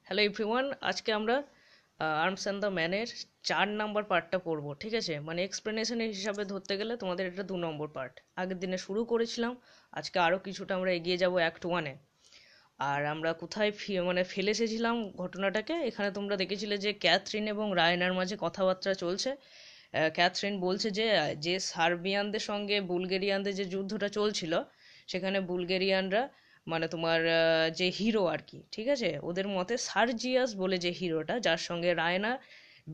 Hello everyone, আজকে আমরা arms and the ম্যানের 4 নম্বর পার্টটা পড়বো। ঠিক আছে, মানে এক্সপ্লেনেশনের হিসাবে ধরতে গেলে তোমাদের এটা 2 নম্বর পার্ট। আগের দিনে শুরু করেছিলাম, আজকে আরও কিছুটা আমরা এগিয়ে যাব অ্যাক্ট 1-এ। আর আমরা কোথায় মানে ফেলে এসেছিলাম ঘটনাটাকে, এখানে তোমরা দেখেছিলে যে ক্যাথরিন এবং রায়নার মাঝে কথাবার্তা চলছে। ক্যাথরিন বলছে যে যে সার্বিয়ানদের সঙ্গে বুলগেরিয়ানদের যে যুদ্ধটা চলছিল, সেখানে বুলগেরিয়ানরা মানে তোমার যে হিরো আর কি, ঠিক আছে, ওদের মতে সার্জিয়াস বলে যে হিরোটা, যার সঙ্গে রায়না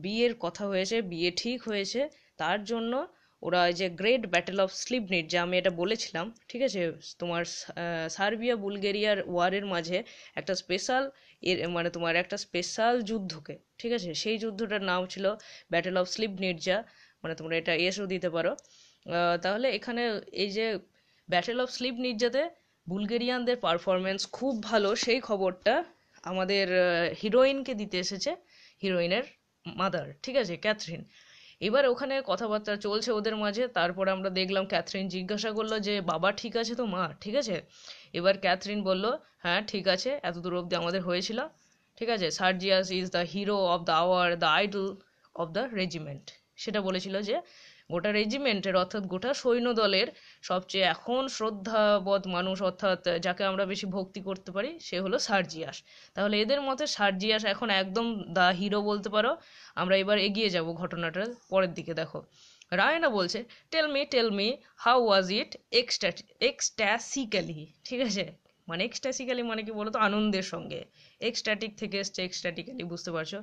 বিয়ের কথা হয়েছে, বিয়ে ঠিক হয়েছে, তার জন্য ওরা যে গ্রেট ব্যাটেল অফ স্লিপনিট, যে আমি এটা বলেছিলাম, ঠিক আছে, তোমার সার্বিয়া বুলগেরিয়ার ওয়ারের মাঝে একটা স্পেশাল মানে তোমার একটা স্পেশাল যুদ্ধকে, ঠিক আছে, সেই যুদ্ধটার নাম ছিল ব্যাটেল অফ স্লিপনিটজা। মানে তোমরা এটা এসও দিতে পারো। তাহলে এখানে এই যে ব্যাটেল অফ স্লিপনিটজাতে বুলগেরিয়ানদের পারফরমেন্স খুব ভালো, সেই খবরটা আমাদের হিরোইনকে দিতে এসেছে, হিরোইনের মাদার, ঠিক আছে, ক্যাথরিন। এবার ওখানে কথাবার্তা চলছে ওদের মাঝে। তারপর আমরা দেখলাম ক্যাথরিন জিজ্ঞাসা করলো যে বাবা ঠিক আছে তো, মা ঠিক আছে? এবার ক্যাথরিন বলল হ্যাঁ ঠিক আছে, এত দূর অবধি আমাদের হয়েছিল, ঠিক আছে, Sergius is the hero of the hour, the idol of the regiment. সেটা বলেছিল যে গোটা রেজিমেন্টের অর্থাৎ গোটা সৈন্যদলের সবচেয়ে এখন শ্রদ্ধাবোধ মানুষ, অর্থাৎ যাকে আমরা বেশি ভক্তি করতে পারি, সে হলো সার্জিয়াস। তাহলে এদের মতে সার্জিয়াস এখন একদম দ্য হিরো বলতে পারো। আমরা এবার এগিয়ে যাব ঘটনাটার পরের দিকে। দেখো, রায়না বলছে টেল মি হাউ ওয়াজ ইট এক্সট্যাসিক্যালি, ঠিক আছে, মানে এক্সট্যাসিক্যালি মানে কি বলতো, আনন্দের সঙ্গে। এক্সট্যাটিক থেকে এসছে এক্সট্যাটিক্যালি, বুঝতে পারছো?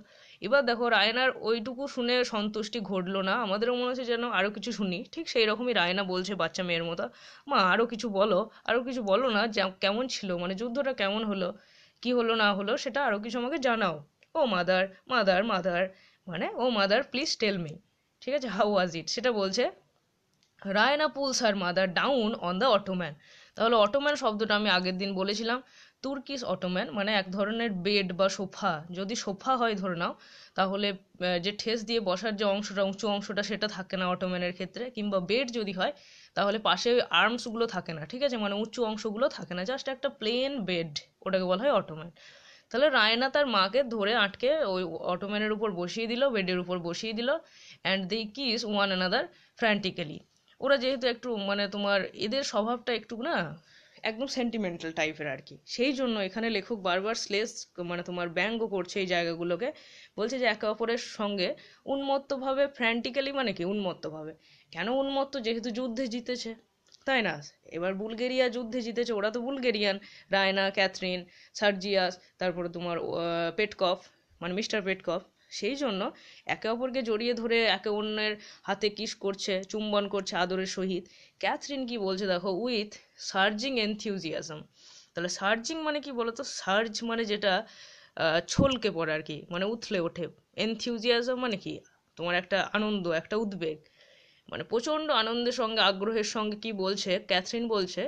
এবার দেখো রায়নার ওইটুকু শুনে সন্তুষ্টি ঘটলো না, আমাদেরও মনে হচ্ছে যেন আরও কিছু শুনি। ঠিক সেই রকমই রায়না বলছে বাচ্চা মেয়ের মতো, মা আরও কিছু বলো, আরও কিছু বলো না, কেমন ছিল, মানে যুদ্ধটা কেমন হলো, কি হলো না হলো সেটা আরও কিছু আমাকে জানাও। ও মাদার মাদার মাদার, মানে ও মাদার প্লিজ টেল মি, ঠিক আছে, হাউ ওয়াজ ইট, সেটা বলছে। Raina pools her mother down on the Ottoman. তাহলে অটোম্যান শব্দটা আমি আগের দিন বলেছিলাম, তুর্কিশ অটোম্যান মানে এক ধরনের বেড বা সোফা। যদি সোফা হয় ধরে নাও, তাহলে যে ঠেস দিয়ে বসার যে অংশটা, উঁচু অংশটা, সেটা থাকে না অটোম্যানের ক্ষেত্রে। কিংবা বেড যদি হয়, তাহলে পাশে ওই আর্মসগুলো থাকে না, ঠিক আছে, মানে উঁচু অংশগুলো থাকে না, জাস্ট একটা প্লেন বেড, ওটাকে বলা হয় অটোম্যান। তাহলে রায়না তার মাকে ধরে আটকে ওই অটোম্যানের উপর বসিয়ে দিল, বেডের উপর বসিয়ে দিল, and they kiss one another frantically. ওরা যেহেতু একটু মানে তোমার এদের স্বভাবটা একটু না একদম সেন্টিমেন্টাল টাইপের আর কি, সেই জন্য এখানে লেখক বারবার স্লেস মানে তোমার ব্যঙ্গ করছে এই জায়গাগুলোকে। বলছে যে একে অপরের সঙ্গে উন্মত্তভাবে, ফ্র্যান্টিক্যালি মানে কি উন্মত্তভাবে, কেন উন্মত্ত, যেহেতু যুদ্ধে জিতেছে, তাই না? এবার বুলগেরিয়া যুদ্ধে জিতেছে, ওরা তো বুলগেরিয়ান, রায়না, ক্যাথরিন, সার্জিয়াস, তারপরে তোমার পেটকফ, মানে মিস্টার পেটকফ। সেই জন্য একে অপরকে জড়িয়ে ধরে একে অন্যের হাতে কিস করছে, চুম্বন করছে আদরের সহিত। ক্যাথরিন কি বলছে দেখো, উইথ সার্জিং এনথিউজিয়াজম। তাহলে সার্জিং মানে কি বলতো, সার্জ মানে যেটা ছলকে পড়ে আর কি, মানে উথলে ওঠে। এনথিউজিয়াজম মানে কি, তোমার একটা আনন্দ, একটা উদ্বেগ, মানে প্রচণ্ড আনন্দের সঙ্গে, আগ্রহের সঙ্গে কি বলছে, ক্যাথরিন বলছে,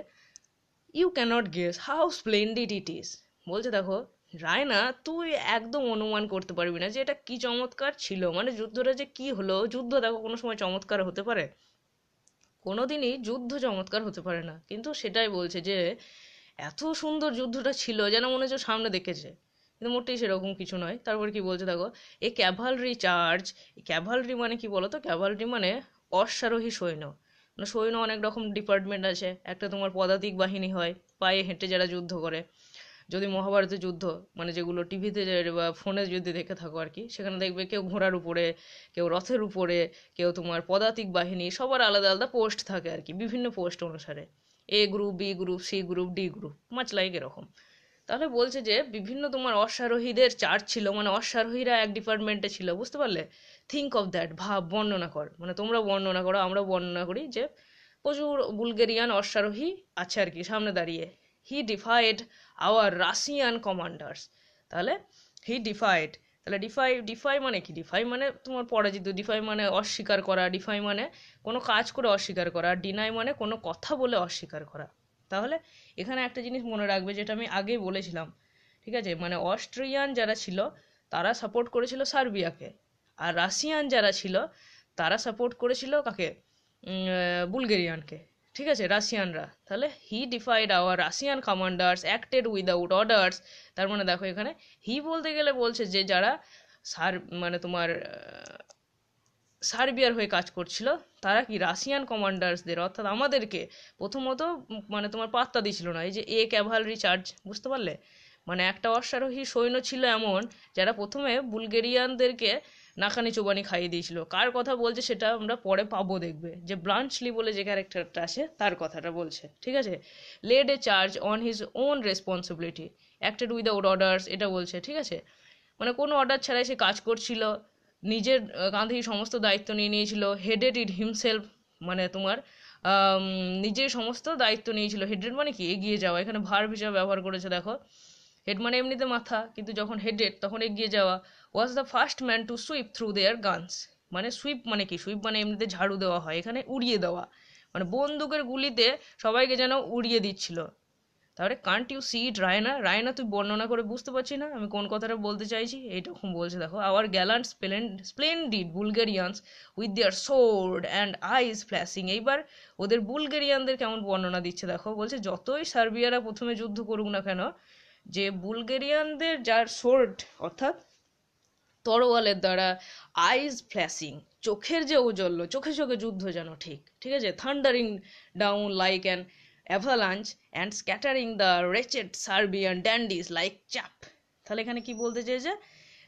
you cannot guess how splendid it is. বলছে দেখো রায়না, তুই একদম অনুমান করতে পারবি না যে এটা কি চমৎকার ছিল, মানে যুদ্ধটা যে কি হলো। যুদ্ধ দেখো কোনো সময় চমৎকার হতে পারে? কোনোদিনই যুদ্ধ চমৎকার হতে পারে না। কিন্তু সেটাই বলছে যে এত সুন্দর যুদ্ধটা ছিল, যেন মনে হচ্ছে সামনে দেখেছে, কিন্তু মোটেই সেরকম কিছু নয়। তারপর কি বলছে দেখো, এ ক্যাভালরি চার্জ। ক্যাভালরি মানে কি বলতো, ক্যাভালরি মানে অশ্বারোহী সৈন্য। মানে সৈন্য অনেক রকম ডিপার্টমেন্ট আছে, একটা তোমার পদাতিক বাহিনী হয়, পায়ে হেঁটে যারা যুদ্ধ করে। যদি মহাভারতের যুদ্ধ, মানে যেগুলো টিভিতে বা ফোনে যদি দেখে থাকো আর কি, সেখানে দেখবে কেউ ঘোড়ার উপরে, কেউ রথের উপরে, কেউ তোমার পদাতিক বাহিনী, সবার আলাদা আলাদা পোস্ট থাকে আর কি, বিভিন্ন পোস্ট অনুসারে, A group, B group, C group, D group, মাছ লাইক এরকম। তাহলে বলছে যে বিভিন্ন তোমার অশ্বারোহীদের চার্জ ছিল, মানে অশ্বারোহীরা এক ডিপার্টমেন্টে ছিল, বুঝতে পারলে? থিঙ্ক অফ দ্যাট, ভাব, বর্ণনা কর, মানে তোমরা বর্ণনা করো, আমরা বর্ণনা করি যে প্রচুর বুলগেরিয়ান অশ্বারোহী আছে আর কি সামনে দাঁড়িয়ে। হি ডিফাইড আওয়ার রাশিয়ান কমান্ডার্স। তাহলে হি ডিফাইড, তাহলে ডিফাই মানে কি, ডিফাই মানে তোমার পরাজিত, ডিফাই মানে অস্বীকার করা, ডিফাই মানে কোনো কাজ করে অস্বীকার করা, ডিনাই মানে কোনো কথা বলে অস্বীকার করা। তাহলে এখানে একটা জিনিস মনে রাখবে, যেটা আমি আগেই বলেছিলাম, ঠিক আছে, মানে অস্ট্রিয়ান যারা ছিল তারা সাপোর্ট করেছিল সার্বিয়াকে, আর রাশিয়ান যারা ছিল তারা সাপোর্ট করেছিল কাকে, বুলগেরিয়ানকে। ঠিক আছে, রাশিয়ানরা। তাহলে he defied our Russian commanders acted without orders. তার মানে দেখো এখানে হি বলতে গেলে বলছে যে যারা সার মানে তোমার সার্বিয়ার হয়ে কাজ করছিল, তারা কি রাশিয়ান কমান্ডার্সদের অর্থাৎ আমাদেরকে প্রথমত মানে তোমার পাত্তা দিছিল না। এই যে ক্যাভালরি চার্জ, বুঝতে পারলে, মানে একটা অশ্বারোহী সৈন্য ছিল এমন যারা প্রথমে বুলগেরিয়ানদেরকে নাকানি চোবানি খাইয়ে দিয়েছিল। কার কথা বলছে সেটা আমরা পরে পাবো, দেখবে যে ব্লাঞ্চলি বলে যে ক্যারেক্টারটা আসে তার কথাটা বলছে। ঠিক আছে, led a charge on his own responsibility acted without orders, এটা বলছে। ঠিক আছে, মানে কোনো অর্ডার ছাড়াই সে কাজ করছিল, নিজের কাঁধেই সমস্ত দায়িত্ব নিয়ে নিয়েছিল। হেডেড ইট হিমসেলফ, মানে তোমার নিজের সমস্ত দায়িত্ব নিয়েছিল। হেডেড মানে কি, এগিয়ে যাওয়া, এখানে ভার্ব হিসাবে ব্যবহার করেছে দেখো। হেড মানে এমনিতে মাথা, কিন্তু যখন হেডেড তখন এগিয়ে যাওয়া। Was the first man to sweep through there guns, মানে সুইপ মানে কি, সুইপ মানে এমনিতে ঝাড়ু দেওয়া হয়, এখানে উড়িয়ে দেওয়া, মানে বন্দুকের গুলিতে সবাইকে যেন উড়িয়ে দিচ্ছিল। তাহলে কান্ট ইউ সি ইট রায়না, রায়না তুই বর্ণনা করে বুঝতে পারছি না আমি কোন কথাটা বলতে চাইছি? এইরকম বলছে দেখো, our gallant splendid Bulgarians with their sword and eyes flashing. এইবার ওদের বুলগেরিয়ানদের কেমন বর্ণনা দিচ্ছে দেখো, বলছে যতই সার্বিয়ারা প্রথমে যুদ্ধ করুক না কেন, যে বুলগেরিয়ানদের যার সোর্ড অর্থাৎ তরোয়ালের দ্বারা, আইজ ফ্ল্যাশিং চোখের যে ঔজ্জ্বল্য, চোখে চোখে যুদ্ধ যেন, ঠিক ঠিক আছে, thundering down like an avalanche and scattering the wretched Serbian dandies like chaff. তাহলে এখানে কি বলতে চেয়েছে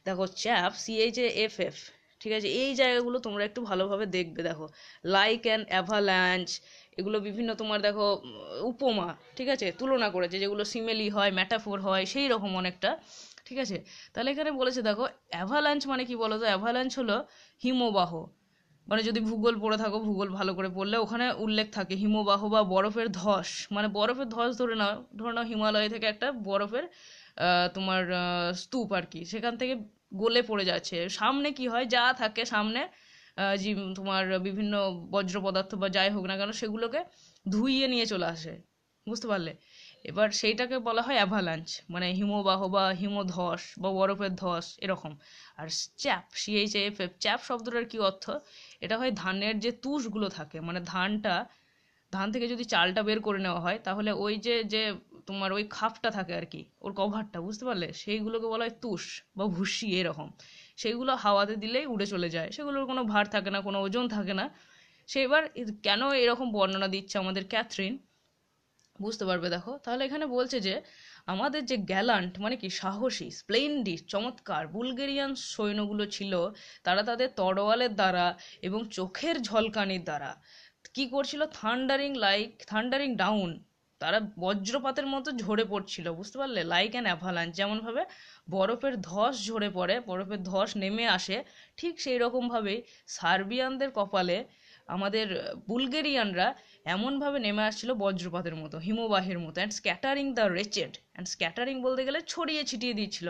দেখো, চ্যাপ CHAFF, ঠিক আছে, এই জায়গাগুলো তোমরা একটু ভালোভাবে দেখবে। দেখো লাইক অ্যান অ্যাভালাঞ্চ, এগুলো বিভিন্ন তোমার দেখো উপমা, ঠিক আছে, তুলনা করেছে, যেগুলো সিমেলি হয়, ম্যাটাফোর হয়, সেই রকম অনেকটা। ঠিক আছে, তাহলে এখানে বলেছে দেখো অ্যাভালাঞ্চ মানে কি বলো তো, অ্যাভালাঞ্চ হলো হিমবাহ, মানে যদি ভূগোল পড়ে থাকো, ভূগোল ভালো করে পড়লে ওখানে উল্লেখ থাকে হিমবাহ বা বরফের ধস, মানে বরফের ধস ধরে নাও হিমালয় থেকে একটা বরফের তোমার স্তূপ আর কি, সেখান থেকে গলে পড়ে যাচ্ছে, সামনে কি হয়, যা থাকে সামনে তোমার বিভিন্ন বজ্র পদার্থ বা যাই হোক না কেন সেগুলোকে ধুইয়ে নিয়ে চলে আসে, বুঝতে পারলে। এবার সেইটাকে বলা হয় অ্যাভালাঞ্চ, মানে হিমবাহ বা হিমধস বা বরফের ধস এরকম। আর চ্যাপ CHAFF, চ্যাপ শব্দটার কি অর্থ, এটা হয় ধানের যে তুষগুলো থাকে, মানে ধান থেকে যদি চালটা বের করে নেওয়া হয় তাহলে ওই যে যে তোমার ওই খাপটা থাকে আর কি, ওর কভারটা, বুঝতে পারলে, সেইগুলোকে বলা হয় তুষ বা ভুসি এরকম। সেইগুলো হাওয়াতে দিলেই উড়ে চলে যায়, সেগুলোর কোনো ভার থাকে না, কোনো ওজন থাকে না। সে এবার কেন এরকম বর্ণনা দিচ্ছে আমাদের ক্যাথরিন, বুঝতে পারবে দেখো। তাহলে এখানে বলছে যে আমাদের যে গ্যালান্ট মানে কি সাহসী, স্প্লেন্ডিড চমৎকার বুলগেরিয়ান সৈন্যগুলো ছিল, তারা তাদের তরোয়ালের দ্বারা এবং চোখের ঝলকানির দ্বারা কি করছিল, থান্ডারিং ডাউন, তারা বজ্রপাতের মতো ঝরে পড়ছিল, বুঝতে পারলে, লাইক অ্যান অ্যাভালাঞ্চ, যেমন ভাবে বরফের ধস ঝরে পড়ে, বরফের ধস নেমে আসে, ঠিক সেই রকম ভাবেই সার্বিয়ানদের কপালে আমাদের বুলগেরিয়ানরা এমনভাবে নেমে আসছিল বজ্রপাতের মতো, হিমবাহের মতো। And scattering the wretched, and scattering বলতে গেলে ছড়িয়ে ছিটিয়ে দিচ্ছিল।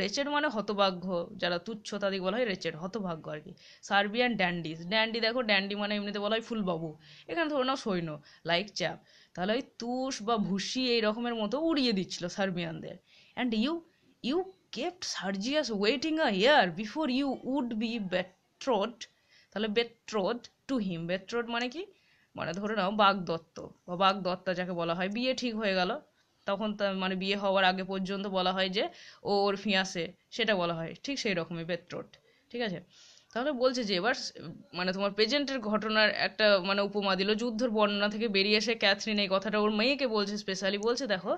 রেচেড মানে হতভাগ্য, যারা তুচ্ছ তাদের বলা হয় রেচেড, হতভাগ্য আর কি। সার্বিয়ান ড্যান্ডিস, ড্যান্ডি দেখো, ড্যান্ডি মানে এমনিতে বলা হয় ফুলবাবু, এখানে ধরে নাও সৈন্য, লাইক চ্যাপ, তাহলে ওই তুষ বা ভুসি এই রকমের মতো উড়িয়ে দিচ্ছিল সার্বিয়ানদের। And you kept Sergius waiting a year before you would be betrothed. তাহলে বেট্রোড টু হিম, বেট্রোড মানে কি, মানে ধরে নাও বাগদত্ত বা বাগদত্তা যাকে বলা হয়, বিয়ে ঠিক হয়ে গেল, তখন মানে বিয়ে হওয়ার আগে পর্যন্ত বলা হয় যে ও ওর ফিয়াঁসে, সেটা বলা হয় ঠিক সেই রকমই বেট্রোড। ঠিক আছে, তাহলে বলছে যে এবার মানে তোমার প্রেজেন্টের ঘটনার একটা মানে উপমা দিল, যুদ্ধের বর্ণনা থেকে বেরিয়ে এসে ক্যাথরিন এই কথাটা ওর মেয়েকে বলছে, স্পেশালি বলছে দেখো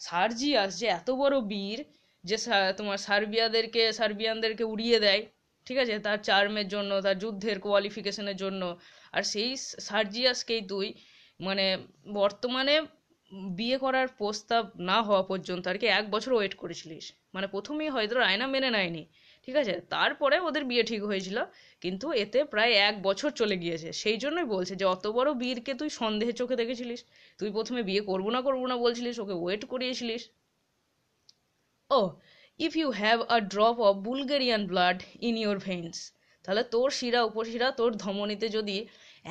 সার্জিয়াস যে এত বড় বীর, যে তোমার সার্বিয়ানদেরকে উড়িয়ে দেয়, ঠিক আছে, তার চার্মের জন্য, তার যুদ্ধের কোয়ালিফিকেশনের জন্য। আর সেই সার্জিয়াসকেই তুই মানে বর্তমানে বিয়ে করার প্রস্তাব না হওয়া পর্যন্ত আর কি 1 বছর ওয়েট করেছিলিস, মানে প্রথমেই হয়তো রায়না মেনে নেয়নি, ঠিক আছে, তারপরে ওদের বিয়ে ঠিক হয়েছিল, কিন্তু এতে প্রায় 1 বছর চলে গিয়েছে। সেই জন্যই বলছে যে অত বড় বীরকে তুই সন্দেহের চোখে দেখেছিলিস, তুই প্রথমে বিয়ে করবো না বলছিলিস, ওকে ওয়েট করিয়েছিলিস। Oh if you have a drop of Bulgarian blood in your veins, তাহলে তোর শিরা উপশিরা তোর ধমনীতে যদি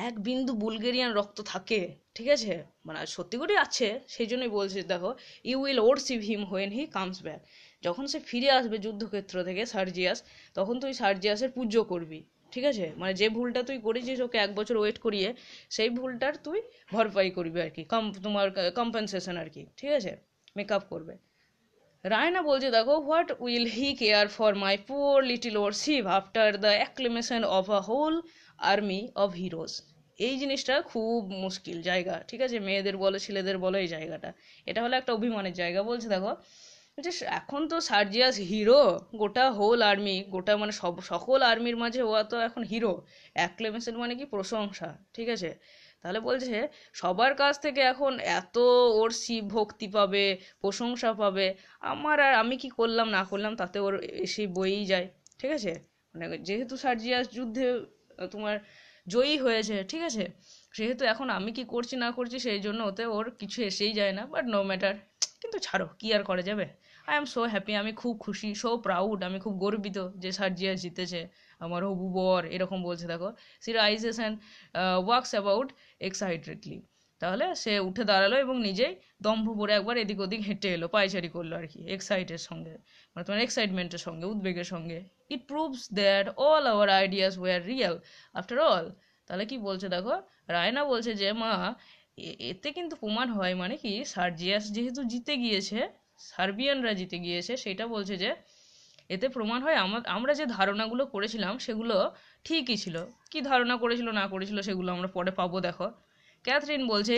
এক বিন্দু বুলগেরিয়ান রক্ত থাকে, ঠিক আছে, মানে সত্যি করে আছে, সেই জন্যই বলছিস দেখো, you will worship him when he comes back, যখন সে ফিরে আসবে যুদ্ধক্ষেত্র থেকে সার্জিয়াস, তখন তুই সার্জিয়াসের পুজো করবি, ঠিক আছে, মানে যে ভুলটা তুই করেছিস ওকে 1 বছর ওয়েট করিয়ে, সেই ভুলটার তুই ভরপাই করবি আর কি, তোমার কম্পেনসেশন আর কি, ঠিক আছে, মেকআপ করবে। রায়না বলছে দেখো, what will he care for my poor little worship after the acclamation of a whole army of heroes. এই জিনিসটা খুব মুশকিল জায়গা, ঠিক আছে, মেয়েদের বলো ছেলেদের বলো, এই জায়গাটা এটা হলো একটা অভিমানের জায়গা। বলছে দেখো যে এখন তো সার্জিয়াস হিরো, গোটা হোল আর্মি, গোটা মানে সকল আর্মির মাঝে ও তো এখন হিরো। অ্যাক্লেমেশন মানে কি, প্রশংসা, ঠিক আছে। তাহলে বলছে সবার কাছ থেকে এখন এত ওর শিব ভক্তি পাবে, প্রশংসা পাবে, আমার আর আমি কি করলাম না করলাম তাতে ওর এসে বইই যায়, ঠিক আছে। মানে যেহেতু সার্জিয়াস যুদ্ধে তোমার জয়ী হয়েছে, ঠিক আছে, সেহেতু এখন আমি কি করছি না করছি সেই জন্য ওতে ওর কিছু এসেই যায় না, বাট নো ম্যাটার। কিন্তু ছাড়ো, কি আর করা যাবে। আই এম সো হ্যাপি, আমি খুব খুশি, সো প্রাউড, আমি খুব গর্বিত যে সার্জিয়াস জিতেছে, আমার হবু বর, এরকম বলছে দেখো। She rises and walks about excitedly. তাহলে সে উঠে দাঁড়ালো এবং নিজেই দম্ভ ভরে একবার এদিক ওদিক হেঁটে এলো, পায়চারি করলো আর কি, এক্সাইটের সঙ্গে, মানে তোমার এক্সাইটমেন্টের সঙ্গে, উদ্বেগের সঙ্গে। It proves that all our ideas were real after all. তাহলে কি বলছে দেখো, রায়না বলছে যে মা, এতে কিন্তু প্রমাণ হয়, মানে কি, সার্জিয়াস যেহেতু জিতে গিয়েছে, সার্বিয়ানরা জিতে গিয়েছে, সেটা বলছে যে এতে প্রমাণ হয় আমরা যে ধারণাগুলো করেছিলাম সেগুলো ঠিকই ছিল। কি ধারণা করেছিল না করেছিল সেগুলো আমরা পরে পাবো দেখো। ক্যাথরিন বলছে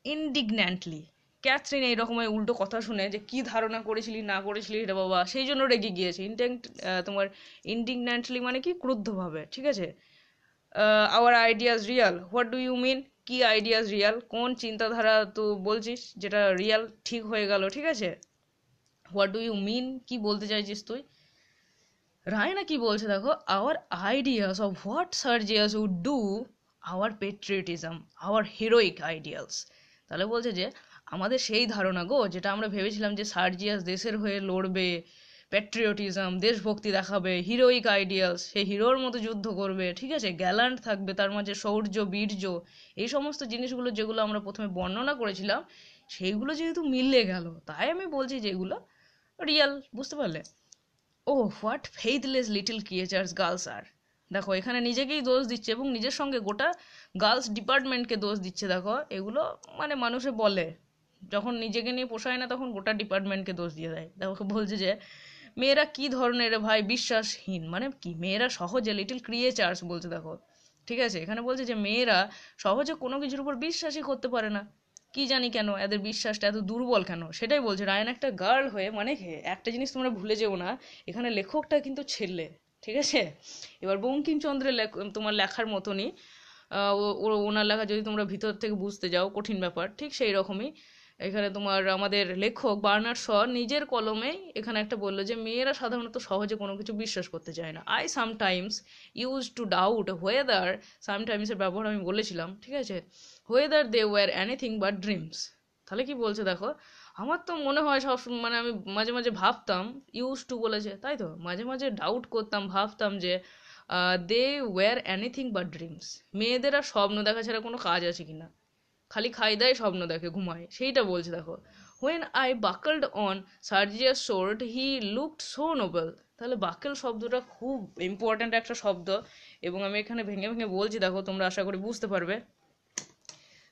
ইনডিগন্যান্টলি। ক্যাথরিন এইরকমের উল্টো কথা শুনে যে কি ধারণা করেছিলি না করেছিলি এটা বাবা, সেই জন্য রেগে গিয়েছে। তোমার ইনডিগন্যান্টলি মানে কি, ক্রুদ্ধভাবে, ঠিক আছে। Our ideas real, what do you mean, কি আইডিয়াস রিয়াল, কোন চিন্তাধারা তো বলছিস যেটা রিয়াল ঠিক হয়ে গেল, ঠিক আছে। হোয়াট ডু ইউ মিন, কি বলতে চাইছিস তুই। রায়না কি বলছে দেখো, our ideas of what Sergius would do, our patriotism, our heroic ideals. তাহলে বলছে যে আমাদের সেই ধারণা গো, যেটা আমরা ভেবেছিলাম যে সার্জিয়াস দেশের হয়ে লড়বে, প্যাট্রিয়টিজম, দেশভক্তি দেখাবে, হিরোইক আইডিয়ালস, সে হিরোর মতো যুদ্ধ করবে, ঠিক আছে, গ্যালান্ট থাকবে, তার মাঝে শৌর্য বীর্য, এই সমস্ত জিনিসগুলো যেগুলো আমরা প্রথমে বর্ণনা করেছিলাম, সেইগুলো যেহেতু মিলে গেল, তাই আমি বলছি যে এগুলো রিয়াল, বুঝতে পারলে। ও what faithless little creatures girls আর। দেখো এখানে নিজেকেই দোষ দিচ্ছে এবং নিজের সঙ্গে গোটা গার্লস ডিপার্টমেন্টকে দোষ দিচ্ছে। দেখো এগুলো মানে মানুষে বলে, যখন নিজেকে নিয়ে পোষায় না তখন গোটা ডিপার্টমেন্টকে দোষ দিয়ে দেয়। দেখো বলছে যে মেয়েরা কি ধরনের ভাই, বিশ্বাসহীন, মানে কি, মেয়েরা সহজে, লিটল ক্রিয়েচার্স বলছে দেখো, ঠিক আছে, এখানে বলছে যে মেয়েরা সহজে কোনো কিছুর উপর বিশ্বাসই করতে পারে না। কি জানি কেন এদের বিশ্বাসটা এত দুর্বল কেন, সেটাই বলছে। রায়ন একটা গার্ল হয়ে, মানে একটা জিনিস তোমরা ভুলে যেও না, এখানে লেখকটা কিন্তু ছেলে, ঠিক আছে। এবার বঙ্কিমচন্দ্রের তোমার লেখার মতনই, ওনার লেখা যদি তোমরা ভিতর থেকে বুঝতে যাও, কঠিন ব্যাপার, ঠিক সেই রকমই এখানে তোমার আমাদের লেখক বার্নার্ড শ নিজের কলমেই এখানে একটা বললো যে মেয়েরা সাধারণত সহজে কোনো কিছু বিশ্বাস করতে চায় না। I sometimes used to doubt whether, সামটাইমসের ব্যবহার আমি বলেছিলাম, ঠিক আছে, whether they were anything but dreams. তাহলে কি বলছে দেখো, আমার তো মনে হয় সব, মানে আমি মাঝে মাঝে ভাবতাম, ইউজ টু বলেছে তাই তো, মাঝে মাঝে ডাউট করতাম, ভাবতাম যে they were anything but dreams, মেয়েদের আর স্বপ্ন দেখা ছাড়া কোনো কাজ আছে কিনা, খালি খাই দায় স্বপ্ন দেখে ঘুমায়, সেইটা বলছে দেখো। When I buckled on Sergius sword he looked so noble. তাহলে বাকেল শব্দটা খুব ইম্পর্ট্যান্ট একটা শব্দ, এবং আমি এখানে ভেঙে ভেঙে বলছি দেখো, তোমরা আশা করি বুঝতে পারবে।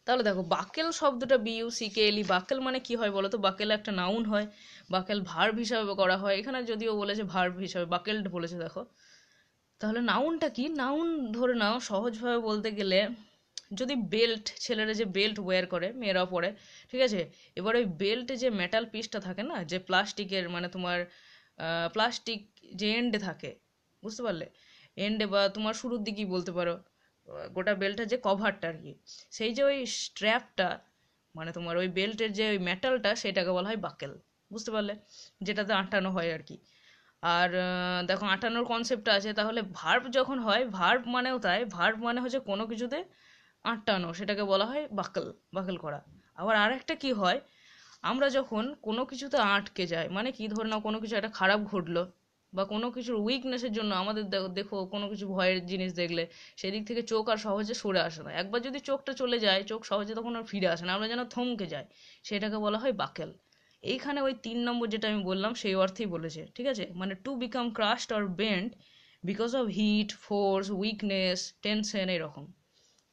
তাহলে দেখো বাকেল শব্দটা, BUCKLE, বাকেল মানে কি হয় বলো তো, বাকেল একটা নাউন হয়, বাকেল ভার্ব হিসাবে করা হয়, এখানে যদিও বলেছে ভার্ব হিসাবে, বাকেলড বলেছে দেখো। তাহলে নাউনটা কি, নাউন ধরে নাও সহজভাবে বলতে গেলে, যদি বেল্ট, ছেলেরা যে বেল্ট ওয়্যার করে, মেয়েরাও পরে, ঠিক আছে, এবার ওই বেল্টে যে মেটাল পিসটা থাকে না, যে প্লাস্টিকের, মানে তোমার প্লাস্টিক যে এন্ডে থাকে, বুঝতে পারলে, এন্ডে বা তোমার শুরুর দিকেই বলতে পারো, গোটা বেল্টের যে কভারটা আর কি, সেই যে ওই স্ট্র্যাপটা, মানে তোমার ওই বেল্টের যে ওই মেটালটা, সেটাকে বলা হয় বাকেল, বুঝতে পারলে, যেটাতে আটানো হয় আর কি। আর দেখো আটানোর কনসেপ্টটা আছে, তাহলে ভার্ব যখন হয়, ভার্ব মানেও তাই, ভার্ব মানে হচ্ছে কোনো কিছুতে আটটানো, সেটাকে বলা হয় বাকল, বাকল করা। আবার আরেকটা কি হয়, আমরা যখন কোনো কিছুতে আটকে যাই, মানে কি, ধরে নাও কোনো কিছু একটা খারাপ ঘটলো, বা কোনো কিছুর উইকনেসের জন্য আমাদের দেখো কোনো কিছু ভয়ের জিনিস দেখলে সেদিক থেকে চোখ আর সহজে সরে আসে না, একবার যদি চোখটা চলে যায়, চোখ সহজে তখন আর ফিরে আসে না, আমরা যেন থমকে যাই, সেটাকে বলা হয় বাকেল। এইখানে ওই 3 নম্বর যেটা আমি বললাম সেই অর্থেই বলেছে, ঠিক আছে, মানে to become crushed or bend because of heat, force, weakness, tension, এরকম।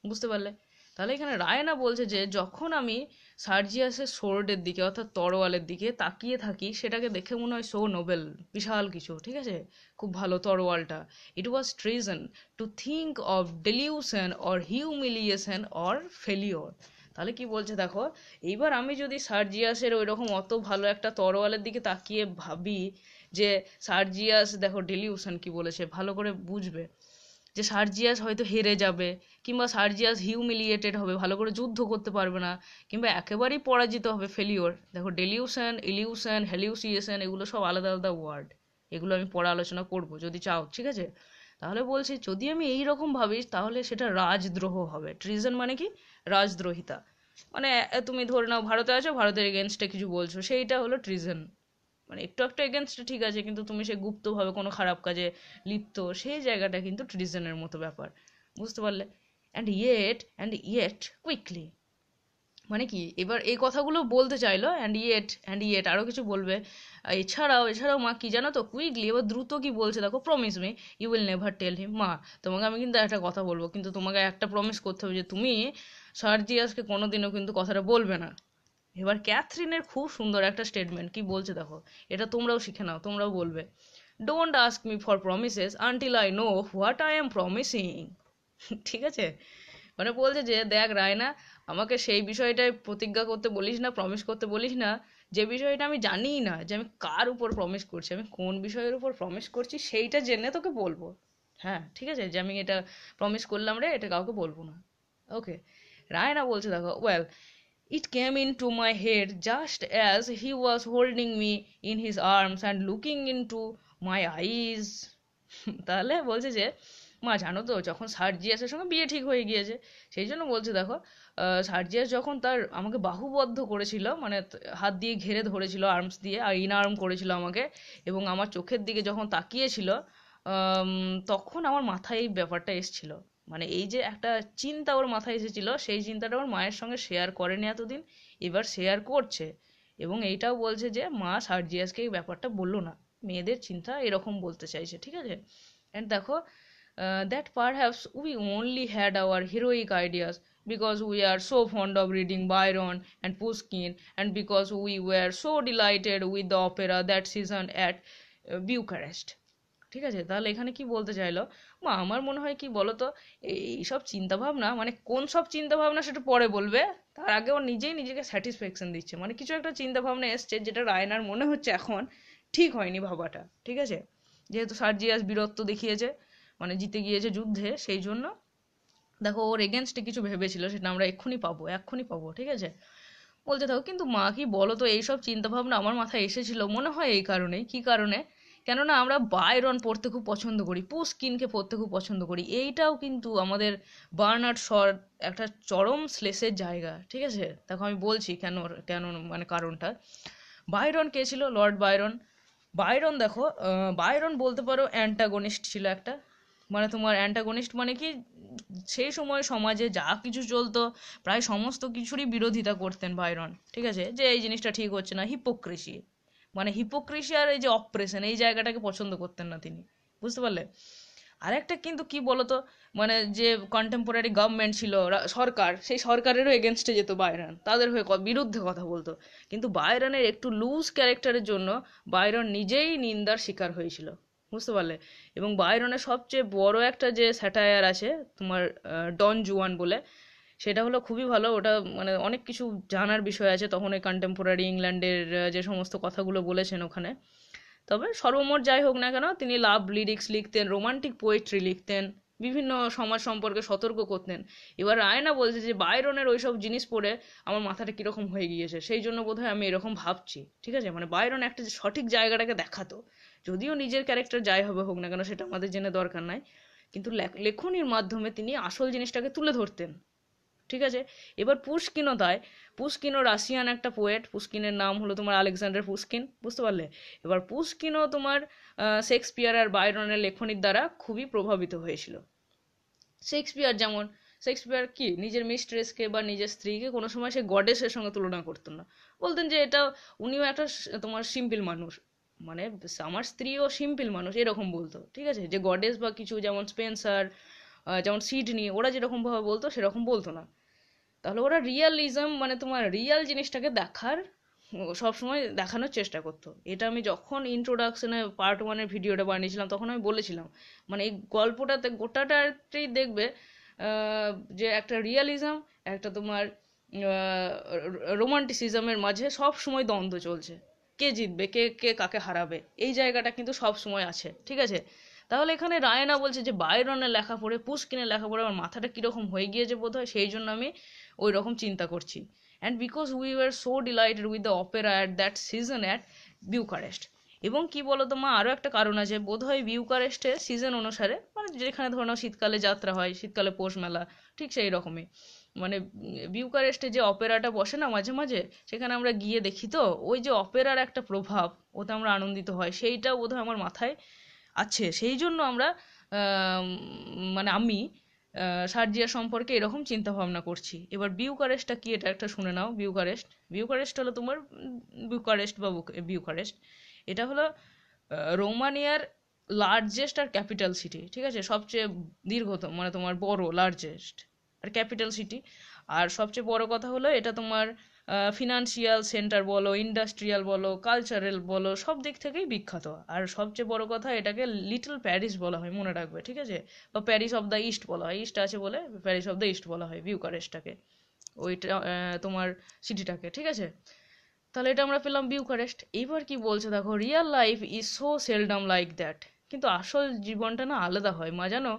বুঝতে পারলে? তাহলে এখানে রায়না বলছে যে যখন আমি সার্জিয়াসের সোর্ডের দিকে অর্থাৎ তরোয়ালের দিকে তাকিয়ে থাকি, সেটাকে দেখে মনে হয় সো নোবেল, বিশাল কিছু, ঠিক আছে, খুব ভালো তরোয়ালটা। It was treason to think of delusion or humiliation or failure. তাহলে কি বলছে দেখো, এইবার আমি যদি সার্জিয়াসের ওই রকম অত ভালো একটা তরোয়ালের দিকে তাকিয়ে ভাবি যে সার্জিয়াস, দেখো ডেলিউশন কি বলেছে ভালো করে বুঝবে, যে সার্জিয়াস হয়তো হেরে যাবে, কিংবা সার্জিয়াস হিউমিলিয়েটেড হবে, ভালো করে যুদ্ধ করতে পারবে না, কিংবা একেবারেই পরাজিত হবে, ফেলিওর। দেখো ডেলিউশন, ইলিউশন, হ্যালিউসিয়েশন, এগুলো সব আলাদা আলাদা ওয়ার্ড, এগুলো আমি পরে আলোচনা করব যদি চাও, ঠিক আছে। তাহলে বলছি যদি আমি এই রকম ভাবি তাহলে সেটা রাজদ্রোহ হবে। ট্রিজন মানে কি? রাজদ্রোহিতা। মানে তুমি ধরে নাও ভারতে আছো, ভারতের এগেনস্টে কিছু বলছো, সেইটা হলো ট্রিজন। মানে একটু একটা এগেনস্টে ঠিক আছে, কিন্তু তুমি সে গুপ্তভাবে কোনো খারাপ কাজে লিপ্ত, সেই জায়গাটা কিন্তু ট্রিজনের মতো ব্যাপার। বুঝতে পারলে? অ্যান্ড ইয়েট কুইকলি, মানে কি এবার এই কথাগুলো বলতে চাইলো, অ্যান্ড ইয়েট আরও কিছু বলবে। এছাড়াও মা কি জানো তো, কুইকলি, এবার দ্রুত কি বলছে দেখো, promise me you will never tell him. মা, তোমাকে আমি কিন্তু একটা কথা বলবো, কিন্তু তোমাকে একটা প্রমিস করতে হবে যে তুমি সার্জিয়াসকে কোনোদিনও কিন্তু কথাটা বলবে না। এবার ক্যাথরিনের খুব সুন্দর একটা স্টেটমেন্ট, কি বলছে দেখো, এটা তোমরাও শিখে নাও, তোমরাও বলবে, don't ask me for promises until I know what I am promising. ঠিক আছে, মানে বলছে যে দেখ রায়না, আমাকে সেই বিষয়টায় প্রতিজ্ঞা করতে বলিস না, প্রমিস করতে বলিস না, যে বিষয়টা আমি জানিই না যে আমি কার উপর প্রমিস করছি, আমি কোন বিষয়ের উপর প্রমিস করছি সেইটা জেনে তোকে বলবো। হ্যাঁ ঠিক আছে, যে আমি এটা প্রমিস করলাম রে, এটা কাউকে বলবো না। ওকে, রায়না বলছে দেখো, well, it came into my head just as he was holding me in his arms and looking into my eyes. তাহলে বলছে যে মা জানো তো, যখন সার্জিয়াসের সঙ্গে বিয়ে ঠিক হয়ে গিয়েছে, সেই জন্য বলছে দেখো, সার্জিয়াস যখন তার আমাকে বাহুবদ্ধ করেছিল, মানে হাত দিয়ে ঘেরে ধরেছিল, আর্মস দিয়ে, আর ইন আর্ম করেছিল আমাকে, এবং আমার চোখের দিকে যখন তাকিয়েছিল, তখন আমার মাথায় এই ব্যাপারটা এসেছিল। মানে এই যে একটা চিন্তা ওর মাথায় এসেছিল, সেই চিন্তাটা ওর মায়ের সঙ্গে শেয়ার করেনি এতদিন, এবার শেয়ার করছে। এবং এইটাও বলছে যে মা সার্জিয়াসকে এই ব্যাপারটা বললো না, মেয়েদের চিন্তা এরকম বলতে চাইছে, ঠিক আছে। অ্যান্ড দেখো, that perhaps we only had our heroic ideas because we are so fond of reading Byron and Pushkin, and because we were so delighted with the opera that season at Bucharest. ঠিক আছে, তাহলে এখানে কি বলতে চাইলো, মা আমার মনে হয় কি বলতো, এইসব চিন্তাভাবনা, মানে কোন সব চিন্তাভাবনা সেটা পরে বলবে, তার আগে ও নিজেই নিজেকে স্যাটিসফ্যাকশন দিচ্ছে, মানে কিছু একটা চিন্তাভাবনা এসছে যেটা রায়নার মনে হচ্ছে এখন ঠিক হয়নি ভাবাটা, ঠিক আছে। যেহেতু সার্জিয়াস বীরত্ব দেখিয়েছে, মানে জিতে গিয়েছে যুদ্ধে, সেই জন্য দেখো ওর এগেনস্টে কিছু ভেবেছিল, সেটা আমরা এক্ষুনি পাবো, ঠিক আছে। বলতে থাকো, কিন্তু মা কি বলো তো, এইসব চিন্তাভাবনা আমার মাথায় এসেছিল মনে হয় এই কারণেই, কি কারণে, কেননা আমরা বাইরন পড়তে খুব পছন্দ করি, পুশকিনকে পড়তে খুব পছন্দ করি, এইটাও কিন্তু আমাদের বার্নার্ড শর একটা চরম শ্লেষের জায়গা, ঠিক আছে। দেখো আমি বলছি কেন কেন, মানে কারণটা। বাইরন কে ছিল? Lord Byron. বাইরন দেখো, বাইরন বলতে পারো অ্যান্টাগনিস্ট ছিল একটা, মানে তোমার অ্যান্টাগনিস্ট মানে কি, সেই সময় সমাজে যা কিছু চলতো প্রায় সমস্ত কিছুরই বিরোধিতা করতেন বাইরন, ঠিক আছে, যে এই জিনিসটা ঠিক হচ্ছে না, হিপোক্রেসি, মানে হিপোক্রেসি আর এই যে অপ্রেশন, এই জায়গাটাকে পছন্দ করতেন না তিনি। বুঝতে পারলে? আরেকটা কিন্তু কি বলতো, মানে যে কন্টেম্পোরারি গভর্নমেন্ট ছিল, সরকার, সেই সরকারেরও এগেনস্টে যেত বাইরন, তাদের হয়ে বিরুদ্ধে কথা বলতো, কিন্তু বাইরনের একটু লুজ ক্যারেক্টারের জন্য বাইরন নিজেই নিন্দার শিকার হয়েছিল। বুঝতে পারলে? এবং বাইরনের সবচেয়ে বড় একটা যে স্যাটায়ার আছে তোমার, ডন জুয়ান বলে, সেটা হলো খুবই ভালো, ওটা মানে অনেক কিছু জানার বিষয় আছে তখন এই কন্টেম্পোরারি ইংল্যান্ডের যে সমস্ত কথাগুলো বলেছেন ওখানে। তবে সর্বমোট যাই হোক না কেন, তিনি লাভ লিরিক্স লিখতেন, রোমান্টিক পোয়েট্রি লিখতেন, বিভিন্ন সমাজ সম্পর্কে সতর্ক করতেন। এবার রায়না বলছে যে বাইরনের ওইসব জিনিস পড়ে আমার মাথাটা কীরকম হয়ে গিয়েছে, সেই জন্য বোধহয় আমি এরকম ভাবছি, ঠিক আছে। মানে বাইরন একটা যে সঠিক জায়গাটাকে দেখাতো, যদিও নিজের ক্যারেক্টার যাই হবে হোক না কেন সেটা আমাদের জেনে দরকার নাই, কিন্তু লেখনির মাধ্যমে তিনি আসল জিনিসটাকে তুলে ধরতেন, ঠিক আছে। এবার পুশকিনও তাই, পুশকিনও রাশিয়ান একটা পোয়েট, পুশকিনের নাম হলো তোমার আলেকজান্ডার পুশকিন। বুঝতে পারলে? এবার পুশকিনও তোমার শেক্সপিয়ার আর বাইরনের লেখনির দ্বারা খুবই প্রভাবিত হয়েছিল। শেক্সপিয়ার যেমন, শেক্সপিয়ার কি নিজের মিস্ট্রেসকে বা নিজের স্ত্রীকে কোনো সময় সে গডেসের সঙ্গে তুলনা করতেন না, বলতেন যে এটা, উনিও একটা তোমার সিম্পল মানুষ, মানে আমার স্ত্রীও সিম্পল মানুষ এরকম বলতো, ঠিক আছে, যে গডেস বা কিছু, যেমন স্পেন্সার, যেমন সিডনি, ওরা যেরকম ভাবে বলতো সেরকম বলতো না। তাহলে ওরা রিয়ালিজম মানে তোমার রিয়াল জিনিসটাকে দেখার সবসময় দেখানোর চেষ্টা করতো। এটা আমি যখন ইন্ট্রোডাকশনে পার্ট 1-এর ভিডিওটা বানিয়েছিলাম তখন আমি বলেছিলাম, মানে এই গল্পটাতে গোটাটাতেই দেখবে যে একটা রিয়ালিজম, একটা তোমার রোমান্টিসিজমের মাঝে সব সময় দ্বন্দ্ব চলছে, কে জিতবে, কে কে কাকে হারাবে, এই জায়গাটা কিন্তু সব সময় আছে, ঠিক আছে। তাহলে এখানে রায়না বলছে যে বাইরনের লেখা পড়ে, পুশকিনের লেখা পড়ে আমার মাথাটা কীরকম হয়ে গিয়েছে বোধ হয়, সেই জন্য আমি ওই রকম চিন্তা করছি। And because we were so delighted with the opera at that season at Bucharest. এবং কি বলতো মা, আরও একটা কারণ আছে বোধ হয় বিউকারেস্টে সিজন অনুসারে, মানে যেখানে ধরো শীতকালে যাত্রা হয়, শীতকালে পৌষ মেলা, ঠিক সেই রকমই, মানে বিউকারেস্টে যে অপেরাটা বসে না মাঝে মাঝে, সেখানে আমরা গিয়ে দেখি, তো ওই যে অপেরার একটা প্রভাব, ওতে আমরা আনন্দিত হয়, সেইটাও বোধহয় আমার মাথায় আছে, সেই জন্য আমরা মানে আমি সার্জিয়া সম্পর্কে এরকম চিন্তা ভাবনা করছি। এবার বিউকারেস্টটা কি, এটা একটা শুনে নাও। বিউকারেস্ট, বিউকারেস্ট হলো তোমার বিউকারেস্ট বা বিউকারেস্ট, এটা হলো রোমানিয়ার লার্জেস্ট আর ক্যাপিটাল সিটি, ঠিক আছে, সবচেয়ে দীর্ঘতম, মানে তোমার বড়, লার্জেস্ট আর ক্যাপিটাল সিটি। আর সবচেয়ে বড় কথা হলো এটা তোমার ফিনান্সিয়াল সেন্টার বলো, ইন্ডাস্ট্রিয়াল বলো, কালচারাল বলো, সব দিক থেকেই বিখ্যাত। আর সবচেয়ে বড় কথা, এটাকে লিটল প্যারিস বলা হয়, মনে রাখবে, ঠিক আছে, বা প্যারিস অফ দ্য ইস্ট বলা হয়, ইস্ট আছে বলে প্যারিস অফ দ্য ইস্ট বলা হয় বিউকারেস্টটাকে, ওইটা তোমার সিটিটাকে, ঠিক আছে। তাহলে এটা আমরা পেলাম বিউকারেস্ট। এইবার কি বলছে দেখো, real life is so seldom like that, কিন্তু আসল জীবনটা না আলাদা হয় মা, জানো।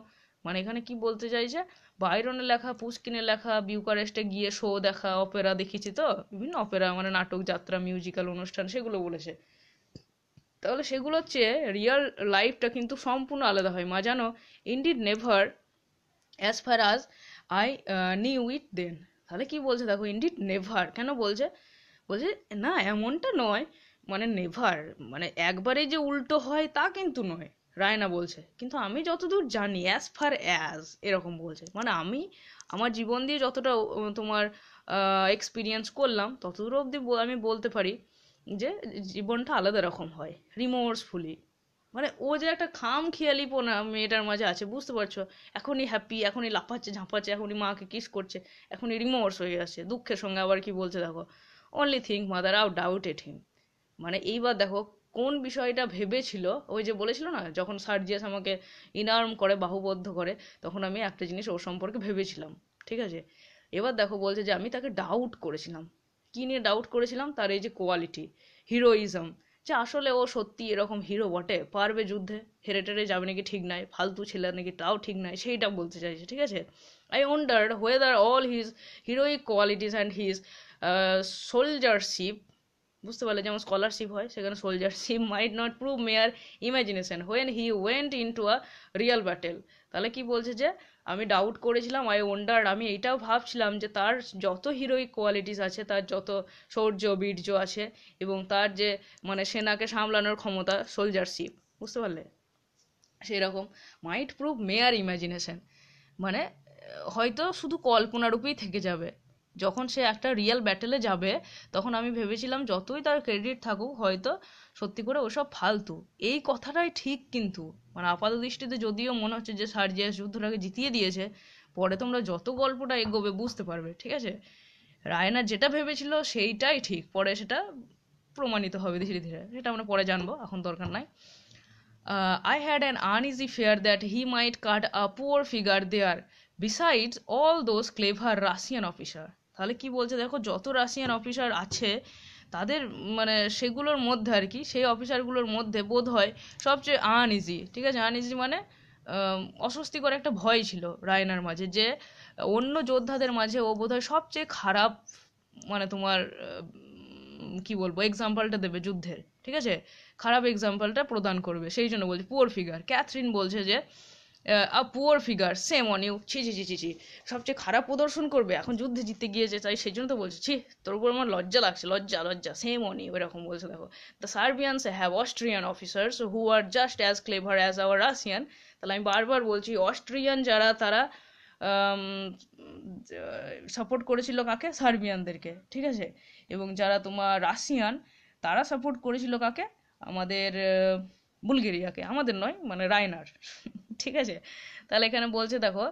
মানে এখানে কি বলতে চাইছে, বাইরনের লেখা, পুশকিনের লেখা, বিউকারেস্টে গিয়ে শো দেখা, অপেরা দেখিছি, তো বিভিন্ন অপেরা মানে নাটক, যাত্রা, মিউজিক্যাল অনুষ্ঠান, সেগুলো বলেছে। তাহলে সেগুলো হচ্ছে রিয়েল লাইফটা কিন্তু সম্পূর্ণ আলাদা হয় মা, জানো। ইনডিড নেভার অ্যাজ ফার আজ আই নিউ ইট দেন। তাহলে কি বলছে দেখো, ইনডিড নেভার কেন বলছে, বলছে না এমনটা নয়, মানে নেভার মানে একবারে যে উল্টো হয় তা কিন্তু নয়, রায়না বলছে, কিন্তু আমি যতদূর জানি, অ্যাজ ফার অ্যাজ এরকম বলছে, মানে আমি আমার জীবন দিয়ে যতটা তোমার এক্সপিরিয়েন্স করলাম ততদূর অবধি আমি বলতে পারি যে জীবনটা আলাদা রকম হয়, রিমোর্সফুলি। মানে ও যে একটা খাম খেয়ালিপনা মেয়েটার মাঝে আছে, বুঝতে পারছো, এখনই হ্যাপি, এখনই লাফাচ্ছে ঝাঁপাচ্ছে, এখনই মাকে কিস করছে, এখনই রিমোর্স হয়ে যাচ্ছে দুঃখের সঙ্গে। আবার কি বলছে দেখো, অনলি থিঙ্ক মাদার আউ ডাউটেড হিম। মানে এইবার দেখো কোন বিষয়টা ভেবেছিল, ওই যে বলেছিল না যখন সার্জিয়াস আমাকে ইনআর্ম করে, বাহুবদ্ধ করে, তখন আমি একটা জিনিস ওর সম্পর্কে ভেবেছিলাম, ঠিক আছে। এবার দেখো বলছে যে আমি তাকে ডাউট করেছিলাম। কি নিয়ে ডাউট করেছিলাম, তার এই যে কোয়ালিটি, হিরোইজম, যে আসলে ও সত্যি এরকম হিরো বটে, পারবে যুদ্ধে, হেরে টেরে যাবে নাকি ঠিক নাই, ফালতু ছেলে নাকি তাও ঠিক নাই, সেইটা বলতে চাইছে, ঠিক আছে। I wondered whether all his heroic qualities and his soldiership, বুঝতে পারলে, যেমন স্কলারশিপ হয় সেখানে soldiership might not prove mere imagination when he went into a real battle. তাহলে কি বলছে যে আমি ডাউট করেছিলাম, আই ওয়ান্ডার, আমি এইটাও ভাবছিলাম যে তার যত হিরোইক কোয়ালিটিস আছে, তার যত শৌর্য বীর্য আছে, এবং তার যে মানে সেনাকে সামলানোর ক্ষমতা, সোলজারশিপ, বুঝতে পারলে, সেরকম মাইট প্রুভ মেয়ার ইমাজিনেশন, মানে হয়তো শুধু কল্পনারূপেই থেকে যাবে। যখন সে একটা রিয়েল ব্যাটেলে যাবে তখন আমি ভেবেছিলাম যতই তার ক্রেডিট থাকুক, হয়তো সত্যি করে ওসব ফালতু, এই কথাটাই ঠিক। কিন্তু মানে আপাত দৃষ্টিতে যদিও মনে হচ্ছে যে সার্জিয়াস যুদ্ধটাকে জিতিয়ে দিয়েছে, পরে তোমরা যত গল্পটা এগোবে বুঝতে পারবে, ঠিক আছে, রায়না যেটা ভেবেছিল সেইটাই ঠিক, পরে সেটা প্রমাণিত হবে ধীরে ধীরে, সেটা আমরা পরে জানবো, এখন দরকার নাই। I had an uneasy fear that he might cut a poor figure there, besides all those clever Russian officer. তাহলে কি বলছে দেখো, যত রাশিয়ান অফিসার আছে তাদের মানে সেগুলোর মধ্যে আর কি, সেই অফিসারগুলোর মধ্যে বোধ হয় সবচেয়ে আনইজি, ঠিক আছে, আনইজি মানে অস্বস্তিকর একটা ভয় ছিল রায়নার মাঝে, যে অন্য যোদ্ধাদের মাঝে ও বোধহয় সবচেয়ে খারাপ, মানে তোমার কি বলবো, এক্সাম্পলটা দেবে যুদ্ধের, ঠিক আছে, খারাপ এক্সাম্পলটা প্রদান করবে, সেই জন্য বলছে পুয়ার ফিগার। ক্যাথরিন বলছে যে a poor figure shame on you, ছি ছি ছি ছি ছি, সবচেয়ে খারাপ প্রদর্শন করবে এখন যুদ্ধে জিততে গিয়েছে, তাই সেই জন্য তো বলছে, ছি তোর উপর আমার লজ্জা লাগছে, লজ্জা লজ্জা, সেম অন ইউ, এরকম বলছে দেখো। The Serbians have Austrian officers who are just as clever as our Russian. তাহলে আমি বারবার বলছি, অস্ট্রিয়ান যারা, তারা সাপোর্ট করেছিল কাকে, সার্বিয়ানদেরকে, ঠিক আছে, এবং যারা তোমার রাশিয়ান, তারা সাপোর্ট করেছিল কাকে, আমাদের বুলগেরিয়াকে, আমাদের নয় মানে রায়নার। ঠিক আছে, তাহলে এখানে বলছে দেখো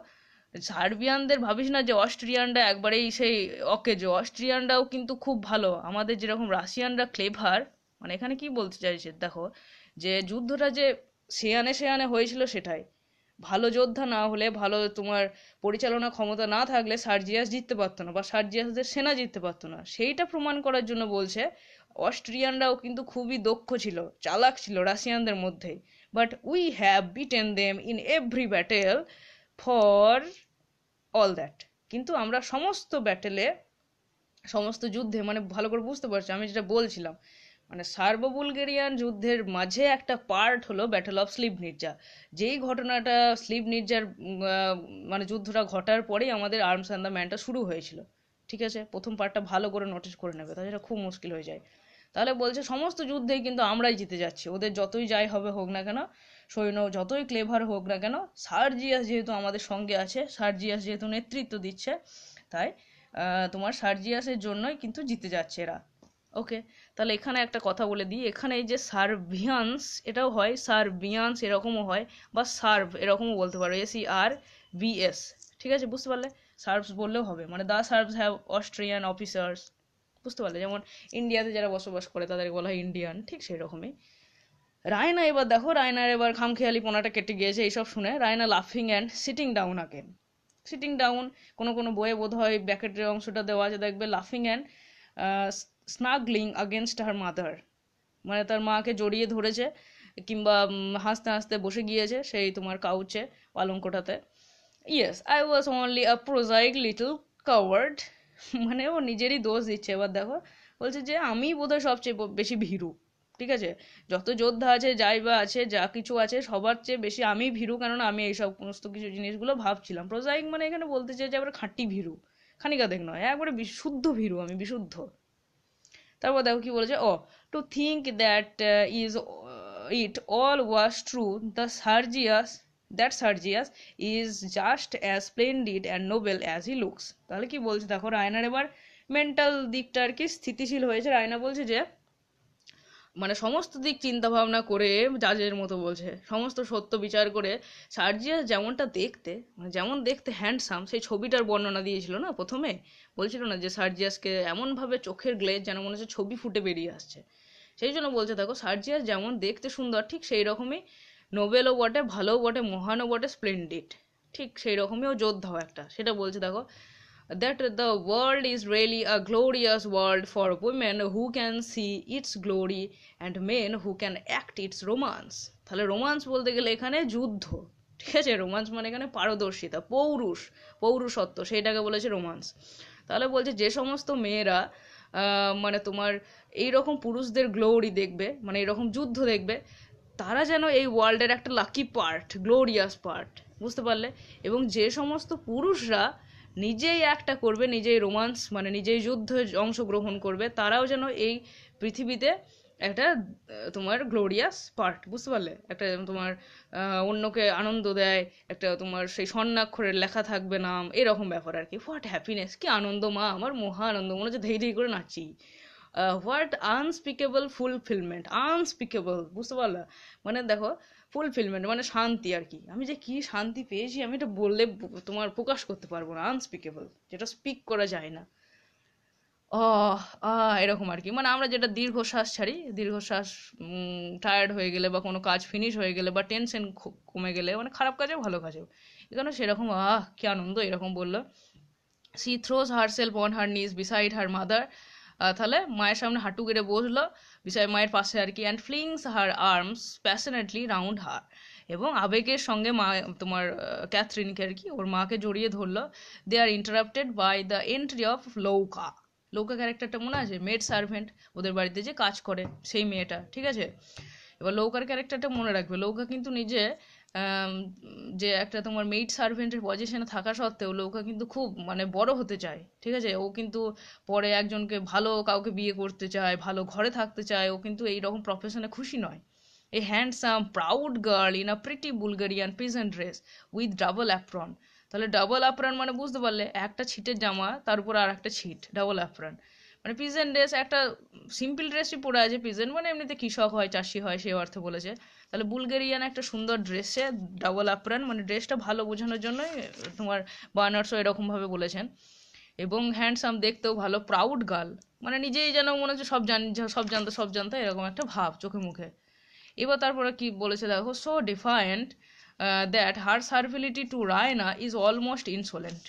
সার্বিয়ানদের ভাবিস না যে অস্ট্রিয়ানরা একবারেই সেই অকেজো, অস্ট্রিয়ানরাও কিন্তু খুব ভালো, আমাদের যেরকম রাশিয়ানরা ক্লেভার। মানে এখানে কি বলতে চাইছে দেখো, যে যুদ্ধটা যে সেয়ানে সেয়ানে হয়েছিল সেটাই, ভালো যোদ্ধা না হলে, ভালো তোমার পরিচালনা ক্ষমতা না থাকলে সার্জিয়াস জিততে পারতো না, বা সার্জিয়াসদের সেনা জিততে পারতো না। সেইটা প্রমাণ করার জন্য বলছে অস্ট্রিয়ানরাও কিন্তু খুবই দক্ষ ছিল, চালাক ছিল রাশিয়ানদের মধ্যেই, but we have beaten them in every battle for all that. কিন্তু আমরা সমস্ত ব্যাটেলে, সমস্ত যুদ্ধে, মানে ভালো করে বুঝতে পারছো আমি যেটা বলছিলাম, মানে সার্বো বুলগেরিয়ান যুদ্ধের মাঝে একটা পার্ট হলো ব্যাটেল অফ স্লিভনিৎজা। যেই ঘটনাটা স্লিভনিৎজার মানে যুদ্ধটা ঘটার পরেই আমাদের আর্মস অ্যান্ড দ্য ম্যানটা শুরু হয়েছিল। ঠিক আছে, প্রথম পার্টটা ভালো করে নোটিস করে নেবে, তাছাড়া খুব মুশকিল হয়ে যায়। তাহলে বলছে সমস্ত যুদ্ধেই কিন্তু আমরাই জিতে যাচ্ছি, ওদের যতই যাই হবে হোক না কেন, সৈন্য যতই ক্লেভার হোক না কেন, সার্জিয়াস যেহেতু আমাদের সঙ্গে আছে, সার্জিয়াস যেহেতু নেতৃত্ব দিচ্ছে, তাই তোমার সার্জিয়াসের জন্যই কিন্তু জিতে যাচ্ছে এরা। ওকে, তাহলে এখানে একটা কথা বলে দিই, এখানে এই যে সার্ভিয়ান্স এটাও হয়, সার্বিয়ান্স এরকমও হয়, বা সার্ভ এরকমও বলতে পারো, SERVS। ঠিক আছে, বুঝতে পারলে, সার্ভস বললেও হবে, মানে দা সার্ভস হ্যাভ অস্ট্রিয়ান অফিসার্স। বুঝতে পারলে, যেমন ইন্ডিয়াতে যারা বসবাস করে তাদেরকে বলা হয় ইন্ডিয়ান, ঠিক সেই রকমই। রায়না এবার দেখো, রায়নার এবার খামখেয়ালি পোনাটা কেটে গিয়েছে এইসব শুনে, রায়না লাফিং and sitting down again. Sitting down, কোনো কোনো বইয়ে বোধ হয় ব্যাকেটের অংশটা দেওয়া আছে, দেখবে লাফিং অ্যান্ড স্নাগলিং আগেনস্ট হার মাদার, মানে তার মাকে জড়িয়ে ধরেছে, কিংবা হাসতে হাসতে বসে গিয়েছে সেই তোমার কাউচে, পালঙ্কটাতে। Yes, I was only a prosaic little coward. মানে ও নিজেরই দোষ দিচ্ছে। এবার দেখো বলছে যে আমি বোধহয় সবচেয়ে বেশি ভীরু। ঠিক আছে, যত যোদ্ধা আছে, যাই বা আছে, যা কিছু আছে, সবার চেয়ে বেশি আমি ভীরু, কেননা আমি এইসব সমস্ত কিছু জিনিসগুলো ভাবছিলাম। প্রোজাইক মানে এখানে বলতে চাই যে একবারে খাঁটি ভীরু, খানিকা দেখ নয়, একবারে বিশুদ্ধ ভীরু, আমি বিশুদ্ধ। তারপর দেখো কি বলেছে, oh to think that is it all was true, the Sergius that Sergius is just as splendid and noble as he looks. তাহলে কি বলছে দেখো, রায়নার এবার মেন্টাল দিকটা আর কি স্থিতিশীল হয়েছে। রায়না বলছে যে মানে সমস্ত দিক চিন্তা ভাবনা করে, জাজের মতো বলছে, সমস্ত সত্য বিচার করে সার্জিয়াস যেমনটা দেখতে, মানে যেমন দেখতে হ্যান্ডসাম, সেই ছবিটার বর্ণনা দিয়েছিল না প্রথমে, বলছিল না যে সার্জিয়াসকে এমনভাবে চোখের গ্লেজ যেন মনে হচ্ছে ছবি ফুটে বেরিয়ে আসছে। সেই জন্য বলছে দেখো সার্জিয়াস যেমন দেখতে সুন্দর, ঠিক সেই রকমই নোবেলও বটে, ভালোও বটে, মহানও বটে, স্প্লেন্ডিড, ঠিক সেই রকমই ও যোদ্ধাও একটা। সেটা বলছে দেখো, that the world is really a glorious world for women who can see its glory and men who can act its romance। তাহলে রোমান্স বলতে গেলে এখানে যুদ্ধ, ঠিক আছে, রোমান্স মানে এখানে পারদর্শিতা, পৌরুষত্ব, সেইটাকে বলেছে রোমান্স। তাহলে বলছে যে সমস্ত মেয়েরা মানে তোমার এইরকম পুরুষদের গ্লোরি দেখবে, মানে এরকম যুদ্ধ দেখবে, তারা যেন এই ওয়ার্ল্ডের একটা লাকি পার্ট, গ্লোরিয়াস পার্ট, বুঝতে পারলে। এবং যে সমস্ত পুরুষরা নিজেই একটা করবে, নিজেই রোমান্স মানে নিজেই যুদ্ধে অংশগ্রহণ করবে, তারাও যেন এই পৃথিবীতে একটা তোমার গ্লোরিয়াস পার্ট, বুঝতে পারলে, একটা তোমার অন্যকে আনন্দ দেয়, একটা তোমার সেই স্বর্ণাক্ষরের লেখা থাকবে নাম, এরকম ব্যাপার আর কি। হোয়াট হ্যাপিনেস, কি আনন্দ মা আমার, মহা আনন্দ, মনে হচ্ছে ধেই ধেই করে নাচি। হোয়াট আনস্পিকেবল ফুলফিলমেন্ট, আনস্পিকেবল, বুঝতে পারলা, মানে দেখো ফুলফিলমেন্ট মানে শান্তি আর কি, আমি যে কি শান্তি পেয়েছি আমি এটা বললে তোমার প্রকাশ করতে পারবো না, আনস্পিকেবল, যেটা স্পিক করা যায় না। আহ এরকম আর কি, মানে আমরা যেটা দীর্ঘশ্বাস ছাড়ি, দীর্ঘশ্বাস টায়ার্ড হয়ে গেলে, বা কোনো কাজ ফিনিশ হয়ে গেলে, বা টেনশন কমে গেলে, মানে খারাপ কাজেও ভালো কাজেও, এখানে সেরকম কি আনন্দ, এরকম বললো। She throws herself on her knees beside her mother. তাহলে মায়ের সামনে হাঁটু গেড়ে বসলো, বিষয় মায়ের পাশে আর কি, and flings her arms passionately round her, এবং আবেগের সঙ্গে মা তোমার ক্যাথরিনকে আর কি, ওর মাকে জড়িয়ে ধরলো। They are interrupted by the entry of Louka. Louka ক্যারেক্টারটা মনে আছে, মেড সার্ভেন্ট, ওদের বাড়িতে যে কাজ করে সেই মেয়েটা, ঠিক আছে। এবার লৌকার ক্যারেক্টারটা মনে রাখবে, লৌকা কিন্তু নিজে যে একটা তোমার মেইড সার্ভেন্টের পজিশনে থাকা সত্ত্বেও লৌকা কিন্তু খুব মানে বড় হতে চায়, ঠিক আছে। ও কিন্তু পরে একজনকে ভালো কাউকে বিয়ে করতে চায়, ভালো ঘরে থাকতে চায়, ও কিন্তু এইরকম প্রফেশনে খুশি নয়। A handsome proud girl in a pretty Bulgarian peasant dress with double apron. তাহলে ডাবল অ্যাপ্রন মানে বুঝতে পারলে, একটা ছিটের জামা তার উপর আর একটা ছিট, ডাবল অ্যাপ্রন, মানে পিজেন্ট ড্রেস একটা সিম্পল ড্রেসই পরে আছে, পিজেন্ট মানে এমনিতে কৃষক হয়, চাষি হয়, সেই অর্থে বলেছে। তাহলে বুলগেরিয়ান একটা সুন্দর ড্রেসে ডাবল আপ্রাণ, মানে ড্রেসটা ভালো বোঝানোর জন্যই তোমার বার্নার্সও এরকমভাবে বলেছেন। এবং হ্যান্ডসাম, দেখতেও ভালো, প্রাউড গার্ল, মানে নিজেই যেন মনে হচ্ছে সব জানতো এরকম একটা ভাব চোখে মুখে। এবার তারপরে কি বলেছে দেখো, so defiant that her servility to Raina is almost insolent.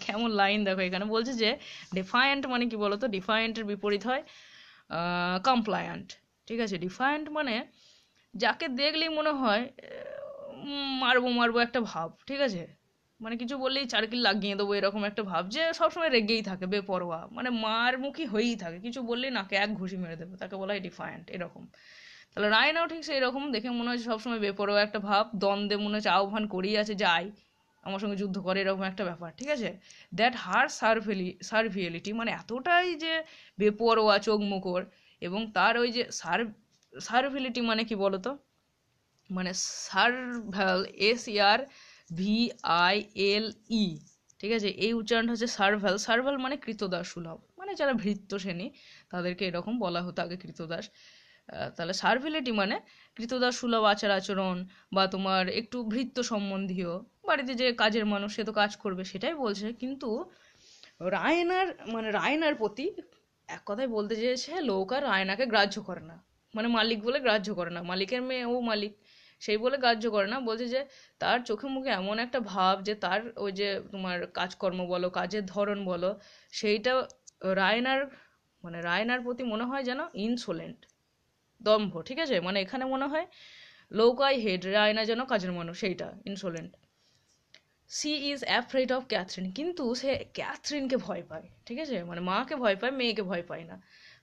কেমন লাইন দেখো, এখানে বলছে যে ডিফায়েন্ট মানে কি বলতো, ডিফায়েন্টের বিপরীত হয় কমপ্লায়ান্ট। ঠিক আছে, ডিফায়েন্ট মানে যাকে দেখলেই মনে হয় মারবো মারবো একটা ভাব, ঠিক আছে, মানে কিছু বললেই চারকিল লাগিয়ে দেবো এরকম একটা ভাব, যে সবসময় রেগেই থাকে, বেপরোয়া, মানে মারমুখী হয়েই থাকে, কিছু বললেই নাকে এক ঘুষি মেরে দেবে, তাকে বলা হয় ডিফায়েন্ট এরকম। তাহলে রায়নাও ঠিক সেই রকম, দেখে মনে হচ্ছে সবসময় বেপরোয়া একটা ভাব, দ্বন্দ্বে মনে হচ্ছে আহ্বান করেই আছে, যাই আমার সঙ্গে যুদ্ধ করে, এরকম একটা ব্যাপার। ঠিক আছে, দ্যাট হার সার্ভিয়ালিটি মানে এতটাই যে বেপরোয়া চোখ মুখর, এবং তার ওই যে সার্ভিলিটি মানে কি বলতো, মানে সার্ভাল, SERVILE, ঠিক আছে, এই উচ্চারণটা হচ্ছে সার্ভাল। সার্ভাল মানে কৃতদাস সুলভ, মানে যারা ভৃত্য শ্রেণী তাদেরকে এরকম বলা হতো আগে, কৃতদাস। তাহলে সার্ভিলিটি মানে কৃতদাস সুলভ আচার আচরণ, বা তোমার একটু ভৃত্য সম্বন্ধীয়, বাড়িতে যে কাজের মানুষ সে তো কাজ করবে, সেটাই বলছে। কিন্তু রায়নার প্রতি এক কথায় বলতে চেয়েছে, লোক আর রায়নাকে গ্রাহ্য করে না, মানে মালিক বলে গ্রাহ্য করে না, মালিকের মেয়ে ও মালিক সেই বলে গ্রাহ্য করে না। বলছে যে তার চোখে মুখে এমন একটা ভাব, যে তার ওই যে তোমার কাজকর্ম বলো, কাজের ধরন বলো, সেইটা রায়নার রায়নার প্রতি মনে হয় যেন ইনসোলেন্ট, দম্ভ। ঠিক আছে, মানে এখানে মনে হয় লৌকাই হেড, রায়না যেন কাজের মানুষ, সেইটা insolent. She is afraid of Catherine, কিন্তু সে ক্যাথরিনকে ভয় পায়। ঠিক আছে, মানে মাকে ভয় পায়, মেয়েকে ভয় পায় না।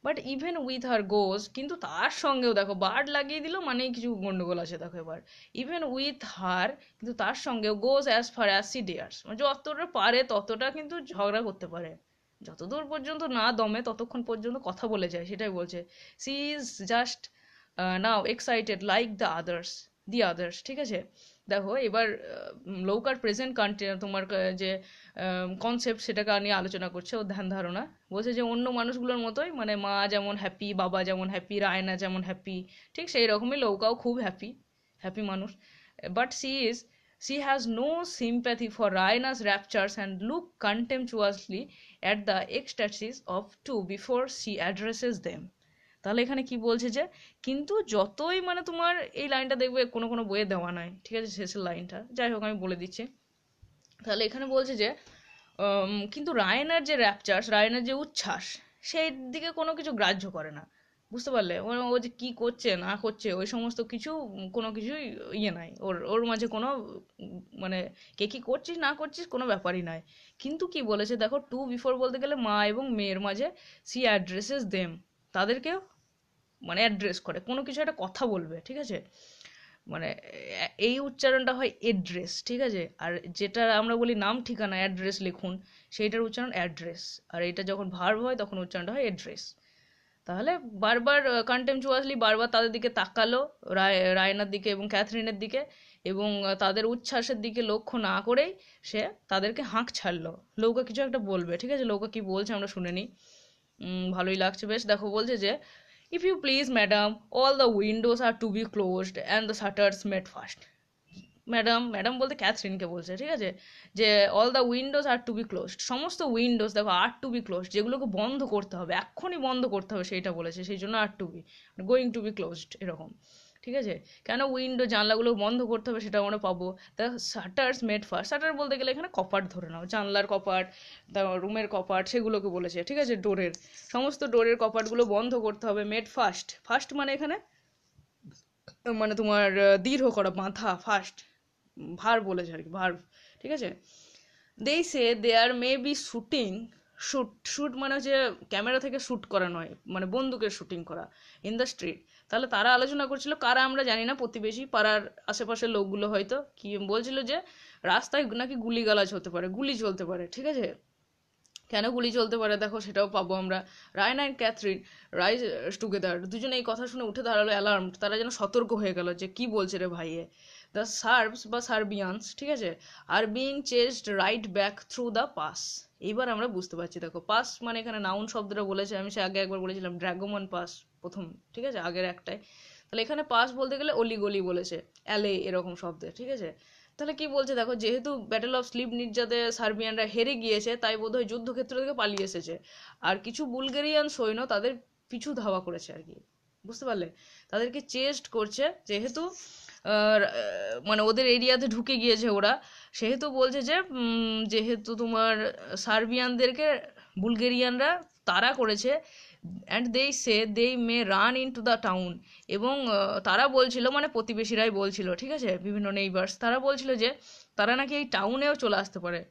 বাট ইভেন উইথ হার গোজ, কিন্তু তার সঙ্গেও দেখো বার্ড লাগিয়ে দিল, মানেই কিছু গন্ডগোল আছে দেখো এবার। ইভেন উইথ হার, কিন্তু তার সঙ্গেও, goes as far as she dares, মানে যতটা পারে ততটা কিন্তু ঝগড়া করতে পারে, যতদূর পর্যন্ত না দমে ততক্ষণ পর্যন্ত কথা বলে যায়, সেটাই বলছে। She is just now excited like the others. ঠিক আছে, দেখো এবার লৌকার প্রেজেন্ট তোমার যে কনসেপ্ট, সেটাকে নিয়ে আলোচনা করছে ও ধ্যান ধারণা। বলছে যে অন্য মানুষগুলোর মতোই, মানে মা যেমন হ্যাপি, বাবা যেমন হ্যাপি, রায়না যেমন হ্যাপি, ঠিক সেই রকমই লৌকাও খুব হ্যাপি, হ্যাপি মানুষ। But she has no sympathy for Raina's raptures and look contemptuously at the ecstasies of two before she addresses them. তাহলে এখানে কি বলছে যে, কিন্তু যতই মানে তোমার এই লাইনটা দেখবে কোনো কোনো বইয়ে দেওয়া নাই, ঠিক আছে, শেষের লাইনটা, যাই হোক আমি বলে দিচ্ছি। তাহলে এখানে বলছে যে কিন্তু রায়নার যে র্যাপচার্স, রায়নার যে উচ্ছ্বাস, সেই দিকে কোনো কিছু গ্রাহ্য করে না, বুঝতে পারলে, ও যে কি করছে না করছে ওই সমস্ত কিছু, কোনো কিছুই ইয়ে নাই ওর ওর মাঝে কোনো মানে কে কি করছিস না করছিস কোনো ব্যাপারই নাই। কিন্তু কি বলেছে দেখো, টু বিফোর বলতে গেলে মা এবং মেয়ের মাঝে, সি অ্যাড্রেসেস দেম, তাদেরকে মানে অ্যাড্রেস করে, কোনো কিছু একটা কথা বলবে, ঠিক আছে, মানে এই উচ্চারণটা হয় এড্রেস। ঠিক আছে, আর যেটা আমরা বলি নাম ঠিকানা, অ্যাড্রেস লিখুন, সেইটার উচ্চারণ অ্যাড্রেস, আর এটা যখন ভার্ব হয় তখন উচ্চারণটা হয় এড্রেস। তাহলে বারবার কন্টেম্পচুয়াসলি বারবার তাদের দিকে তাকালো, রায়নার দিকে এবং ক্যাথরিনের দিকে, এবং তাদের উচ্ছ্বাসের দিকে লক্ষ্য না করেই সে তাদেরকে হাঁক ছাড়লো। লৌকা কিছু একটা বলবে, ঠিক আছে, লৌকা কি বলছে আমরা শুনে নিই। ভালোই লাগছে বেশ। দেখো বলছে যে, if you please madam, all the windows are to be closed and the shutters made fast. Madam, madam বলতে ক্যাথরিনকে বলছে, ঠিক আছে, যে all the windows are to be closed, সমস্ত উইন্ডোজ দেখো আর টু বি ক্লোজড, যেগুলোকে বন্ধ করতে হবে, এক্ষুনি বন্ধ করতে হবে, সেইটা বলেছে, সেই জন্য are to be, going to be closed এরকম। ঠিক আছে, কেন উইন্ডো জানলাগুলো বন্ধ করতে হবে সেটা আমরা পাবো। The shutters made fast, shutter বলতে গেলে এখানে কপাট ধরে নাও, জানলার কপাট, তারপর রুমের কপাট, সেগুলোকে বলেছে। ঠিক আছে, ডোরের, সমস্ত ডোরের কপাটগুলো বন্ধ করতে হবে। মেড ফাস্ট, ফাস্ট মানে এখানে মানে তোমার দৃঢ় করা, বাঁধা, ফাস্ট ভার বলেছে আর কি, ভার্ব। ঠিক আছে, দেই সে দেয়ার মে বি শুটিং, শুট মানে হচ্ছে ক্যামেরা থেকে শ্যুট করা নয়, মানে বন্দুকের শুটিং করা, ইন দ্য স্ট্রিট। তাহলে তারা আলোচনা করছিল, কারা আমরা জানি না, প্রতিবেশী পাড়ার আশেপাশের লোকগুলো হয়তো, কি বলছিল যে রাস্তায় নাকি গুলিগালাজ হতে পারে, গুলি চলতে পারে। ঠিক আছে, কেন গুলি চলতে পারে দেখো সেটাও পাবো আমরা। Raina and Catherine rise together, দুজনে এই কথা শুনে উঠে দাঁড়ালো, অ্যালার্ম, তারা যেন সতর্ক হয়ে গেল যে কি বলছে রে ভাইয়ে। দ্য সার্বস বা সার্বিয়ানস, ঠিক আছে, are being chased right back through the pass, এইবার আমরা বুঝতে পারছি। দেখো পাস মানে এখানে নাউন শব্দটা বলেছে, আমি সে আগে একবার বলেছিলাম ড্রাগোমান পাস প্রথম, ঠিক আছে, আগের একটাই। তাহলে এখানে পাস বলতে গেলে অলিগলি বলেছে, অ্যালে এরকম শব্দে, ঠিক আছে। তাহলে কি বলছে দেখো, যেহেতু ব্যাটেল অফ স্লিভনিটজাতে সার্বিয়ানরা হেরে গিয়েছে, তাই বোধহয় যুদ্ধক্ষেত্র থেকে পালিয়ে এসেছে, আর কিছু বুলগেরিয়ান সৈন্য তাদের পিছু ধাওয়া করেছে আর কি, বুঝতে পারলে, তাদেরকে চেস্ট করছে, যেহেতু মানে ওদের এরিয়াতে ঢুকে গিয়েছে ওরা, সেহেতু বলছে যে যেহেতু তোমার সার্বিয়ানদেরকে বুলগেরিয়ানরা তাড়া করেছে, and they say they may run into the town, এবং তারা বলছিল, মানে প্রতিবেশীরাই বলছিল, ঠিক আছে, বিভিন্ন নেইবার্স, তারা বলছিল যে তারা নাকি এই টাউনেও চলে আসতে পারে,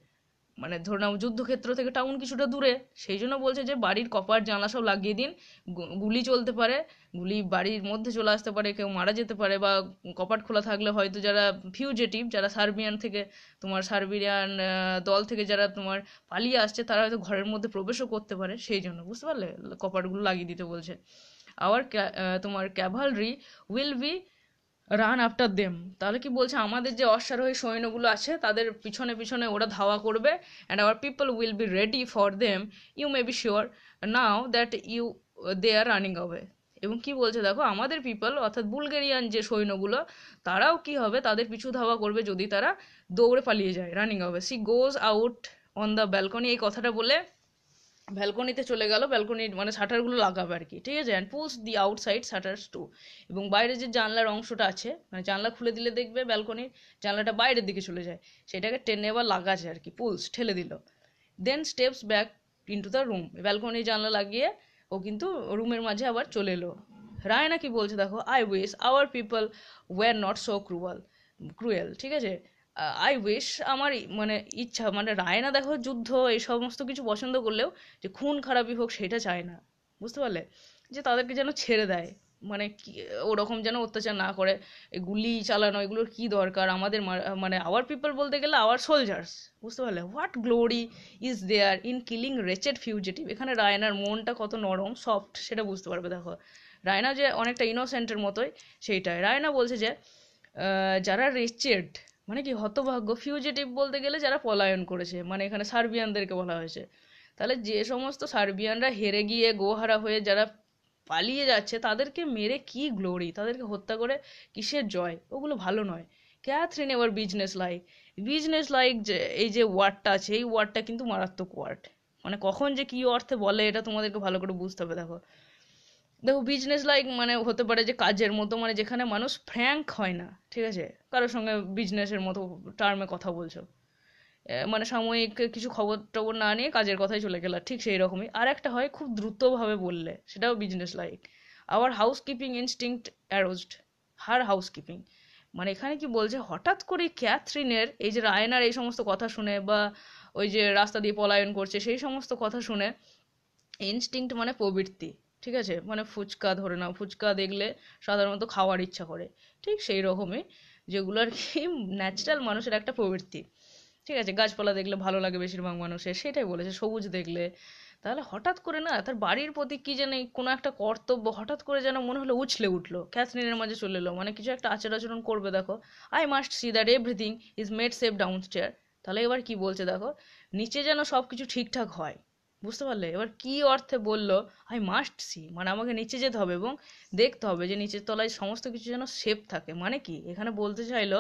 মানে ধরে নাও যুদ্ধক্ষেত্র থেকে টাউন কিছুটা দূরে, সেই জন্য বলছে যে বাড়ির কপাট জানলা সব লাগিয়ে দিন, গুলি চলতে পারে, গুলি বাড়ির মধ্যে চলে আসতে পারে, কেউ মারা যেতে পারে, বা কপাট খোলা থাকলে হয়তো যারা ফিউজেটিভ, যারা সার্বিয়ান থেকে তোমার সার্বিয়ান দল থেকে যারা তোমার পালিয়ে আসছে, তারা হয়তো ঘরের মধ্যে প্রবেশও করতে পারে, সেই জন্য, বুঝতে পারলে, কপাটগুলো লাগিয়ে দিতে বলছে। আবার তোমার Cavalry will be run after them, তাহলে কি বলছে, আমাদের যে অশ্বারোহী সৈন্যগুলো আছে তাদের পিছনে পিছনে ওরা ধাওয়া করবে, and our people will be ready for them, you may be sure now that you they are running away. এবং কি বলছে দেখো, আমাদের পিপল অর্থাৎ বুলগেরিয়ান যে সৈন্যগুলো, তারাও কি হবে, তাদের পিছু ধাওয়া করবে যদি তারা দৌড়ে পালিয়ে যায়, running away. C goes out on the balcony, এই কথাটা বলে ব্যালকনিতে চলে গেল, ব্যালকনি মানে শাটারগুলো লাগাবে আর কি, ঠিক আছে, and pulls the outside shutters to, এবং বাইরে যে জানলার অংশটা আছে, মানে জানলা খুলে দিলে দেখবে ব্যালকনির জানলাটা বাইরের দিকে চলে যায়, সেটাকে টেনে আবার লাগাচ্ছে আর কি, পুলস ঠেলে দিল। Then steps back into the room, ব্যালকনির জানলা লাগিয়ে ও কিন্তু রুমের মাঝে আবার চলে এলো। রায়না কি বলছে দেখো, I wish hour people were not so cruel, ঠিক আছে, আই উইশ আমার মানে ইচ্ছা, মানে রায়না দেখো যুদ্ধ এই সমস্ত কিছু পছন্দ করলেও যে খুন খারাপই হোক সেটা চায় না, বুঝতে পারলে, যে তাদেরকে যেন ছেড়ে দেয়, মানে ওরকম যেন অত্যাচার না করে, এই গুলি চালানো এগুলোর কি দরকার, আমাদের মানে আওয়ার পিপল বলতে গেলে আওয়ার সোলজার্স, বুঝতে পারলে, what glory is there in killing wretched fugitive, এখানে রায়নার মনটা কত নরম সফট সেটা বুঝতে পারবে। দেখো রায়না যে অনেকটা ইনোসেন্টের মতোই, সেইটাই রায়না বলছে যে যারা রেচেড মানে কি হতভাগ্য, ফিউজিটিভ বলতে গেলে যারা পলায়ন করেছে, মানে এখানে সার্বিয়ানদেরকে বলা হয়েছে, তাহলে যে সমস্ত সার্বিয়ানরা হেরে গিয়ে গোহারা হয়ে যারা পালিয়ে যাচ্ছে, তাদেরকে মেরে কি গ্লোরি, তাদেরকে হত্যা করে কিসের জয়, ওগুলো ভালো নয়। ক্যাথরিন এবার বিজনেস লাইক যে এই যে ওয়ার্ডটা আছে, এই ওয়ার্ডটা কিন্তু মারাত্মক ওয়ার্ড, মানে কখন যে কি অর্থে বলে এটা তোমাদেরকে ভালো করে বুঝতে হবে। দেখো দেখো বিজনেস লাইক মানে হতে পারে যে কাজের মতো, মানে যেখানে মানুষ ফ্র্যাঙ্ক হয় না, ঠিক আছে, কারোর সঙ্গে বিজনেসের মতো টার্মে কথা বলছো, মানে সাময়িক কিছু খবর টবর না নিয়ে কাজের কথাই চলে গেল, ঠিক সেই রকমই। আর একটা হয় খুব দ্রুতভাবে বললে, সেটাও বিজনেস লাইক। আবার হাউসকিপিং ইনস্টিংক্ট অ্যারোজড, হাউসকিপিং, মানে এখানে কি বলছে, হঠাৎ করে ক্যাথরিনের এই যে রায়নার এই সমস্ত কথা শুনে, বা ওই যে রাস্তা দিয়ে পলায়ন করছে সেই সমস্ত কথা শুনে, ইনস্টিংক্ট মানে প্রবৃত্তি, ঠিক আছে, মানে ফুচকা ধরে নাও, ফুচকা দেখলে সাধারণত খাওয়ার ইচ্ছা করে, ঠিক সেই রকমই, যেগুলো আর কি ন্যাচারাল মানুষের একটা প্রবৃত্তি, ঠিক আছে, গাছপালা দেখলে ভালো লাগে বেশিরভাগ মানুষের, সেটাই বলেছে, সবুজ দেখলে। তাহলে হঠাৎ করে না তার বাড়ির প্রতি কি জানি কোনো একটা কর্তব্য হঠাৎ করে যেন মনে হলো উছলে উঠলো, ক্যাথরিনের মাঝে চলে এলো, মানে কিছু একটা আচার আচরণ করবে। দেখো I must see that everything is made safe down stair, তাহলে এবার কি বলছে দেখো, নিচে যেন সব কিছু ঠিকঠাক হয়, বুঝতে পারলে, এবার কি অর্থে বললো, আই মাস্ট সি মানে আমাকে নিচে যেতে হবে এবং দেখতে হবে যে নিচের তলায় সমস্ত কিছু যেন সেফ থাকে, মানে কি এখানে বলতে চাইলো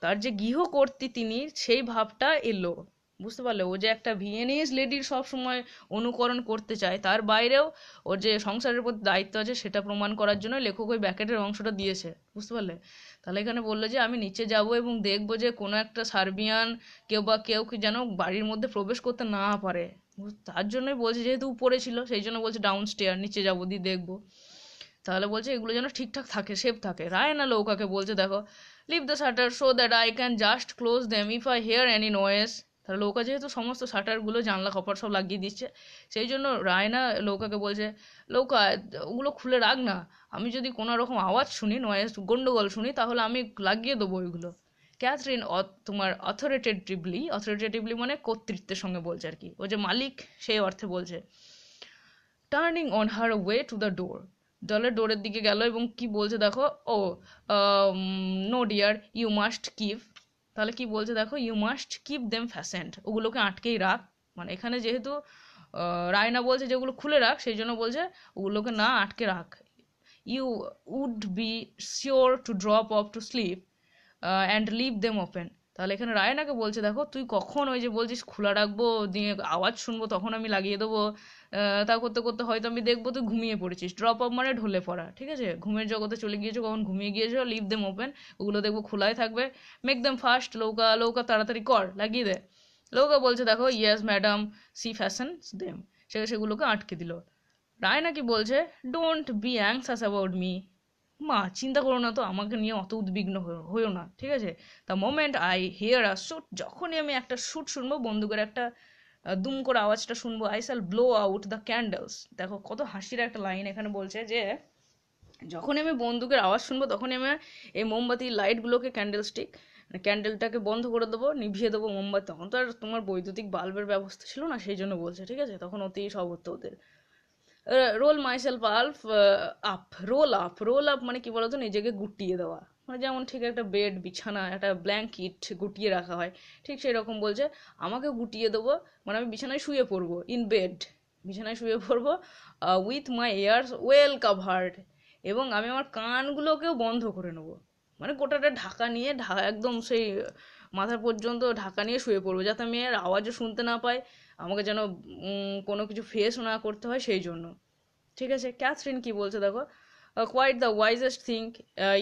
তার যে গৃহকর্ত্রী তিনি, সেই ভাবটা এলো, বুঝতে পারলে, ও যে একটা ভিয়েনিজ লেডির সব সময় অনুকরণ করতে চায়, তার বাইরেও ওর যে সংসারের প্রতি দায়িত্ব আছে সেটা প্রমাণ করার জন্য লেখক ওই ব্যাকেটের অংশটা দিয়েছে, বুঝতে পারলে। তাহলে এখানে বললো যে আমি নিচে যাব এবং দেখবো যে কোনো একটা সার্বিয়ান কেউ কি যেন বাড়ির মধ্যে প্রবেশ করতে না পারে, তার জন্যই বলছে, যেহেতু উপরে ছিল সেই জন্য বলছে ডাউন স্টেয়ার, নিচে যাবো দিয়ে দেখবো। তাহলে বলছে এগুলো যেন ঠিকঠাক থাকে, সেফ থাকে। রায়না লৌকাকে বলছে দেখো, leave the shutter so that I can just close them if I hear any noise, তাহলে লৌকা যেহেতু সমস্ত শাটারগুলো জানলা কপাট সব লাগিয়ে দিচ্ছে, সেই জন্য রায়না লৌকাকে বলছে, লৌকা ওগুলো খুলে রাখ না, আমি যদি কোনো রকম আওয়াজ শুনি, নয়েস গন্ডগোল শুনি, তাহলে আমি লাগিয়ে দেবো ওইগুলো। ক্যাথরিন তোমার অথরিটেটিভলি মানে কর্তৃত্বের সঙ্গে বলছে আর কি, ও যে মালিক সেই অর্থে বলছে। Turning on her way to the ডোরের দিকে গেল এবং কি বলছে দেখো, oh no dear you must keep, তাহলে কি বলছে দেখো, you must keep them fastened, ওগুলোকে আটকেই রাখ, মানে এখানে যেহেতু রায়না বলছে যেগুলো খুলে রাখ, সেই জন্য বলছে ওগুলোকে না আটকে রাখ। You would be sure to drop off to sleep and leave them open. তাহলে এখানে রায়নাকে বলছে দেখো তুই কখন ওই যে বলছিস খোলা রাখবো, দিয়ে আওয়াজ শুনবো তখন আমি লাগিয়ে দেবো, তা করতে করতে হয়তো আমি দেখবো তুই ঘুমিয়ে পড়েছিস। ড্রপ অফ মানে ঢলে পড়া, ঠিক আছে, ঘুমের জগতে চলে গিয়েছো, কখন ঘুমিয়ে গিয়েছো। লিভ দেম ওপেন, ওগুলো দেখবো খোলাই থাকবে। Make them fast, Louka Louka তাড়াতাড়ি কর, লাগিয়ে দে। লৌকা বলছে দেখো yes madam she fastens them, সেগুলোকে আটকে দিল। রায়না কি বলছে, don't be anxious about me, মা চিন্তা করো না তো আমাকে নিয়ে অত উদ্বিগ্ন হইও না, ঠিক আছে। The moment I here a shoot, যখনই আমি একটা শুট শুনবো, বন্দুকের একটা দুম করে আওয়াজটা শুনবো, I shall blow out the candles. দেখো কত হাসির একটা লাইন এখানে বলছে যে যখনই আমি বন্দুকের আওয়াজ শুনবো তখনই আমি এই মোমবাতি লাইটগুলোকে, ক্যান্ডেলটাকে বন্ধ করে দেবো, নিভিয়ে দেবো মোমবাতি। তখন তো আর তোমার বৈদ্যুতিক বাল্বের ব্যবস্থা ছিল না, সেই জন্য বলছে, ঠিক আছে, তখন অতি সব হতো ওদের। Roll myself half up, roll up মানে কি বলতো, নিজেকে গুটিয়ে দেওয়া, মানে যেমন ঠিক একটা বেড, বিছানা, একটা ব্ল্যাঙ্কেট গুটিয়ে রাখা হয়, ঠিক সেই রকম বলছে আমাকে গুটিয়ে দেবো, মানে আমি বিছানায় শুয়ে পড়বো, ইন বেড, বিছানায় শুয়ে পড়বো, with my years well covered, এবং আমি আমার কানগুলোকেও বন্ধ করে নেবো, মানে গোটাটা ঢাকা নিয়ে, একদম সেই মাথা পর্যন্ত ঢাকা নিয়ে শুয়ে পড়বো, যাতে আমি আর আওয়াজও শুনতে না পাই, আমাকে যেন কোনো কিছু ফেস না করতে হয়, সেই জন্য, ঠিক আছে। ক্যাথরিন কি বলছে দেখো, quite the wisest thing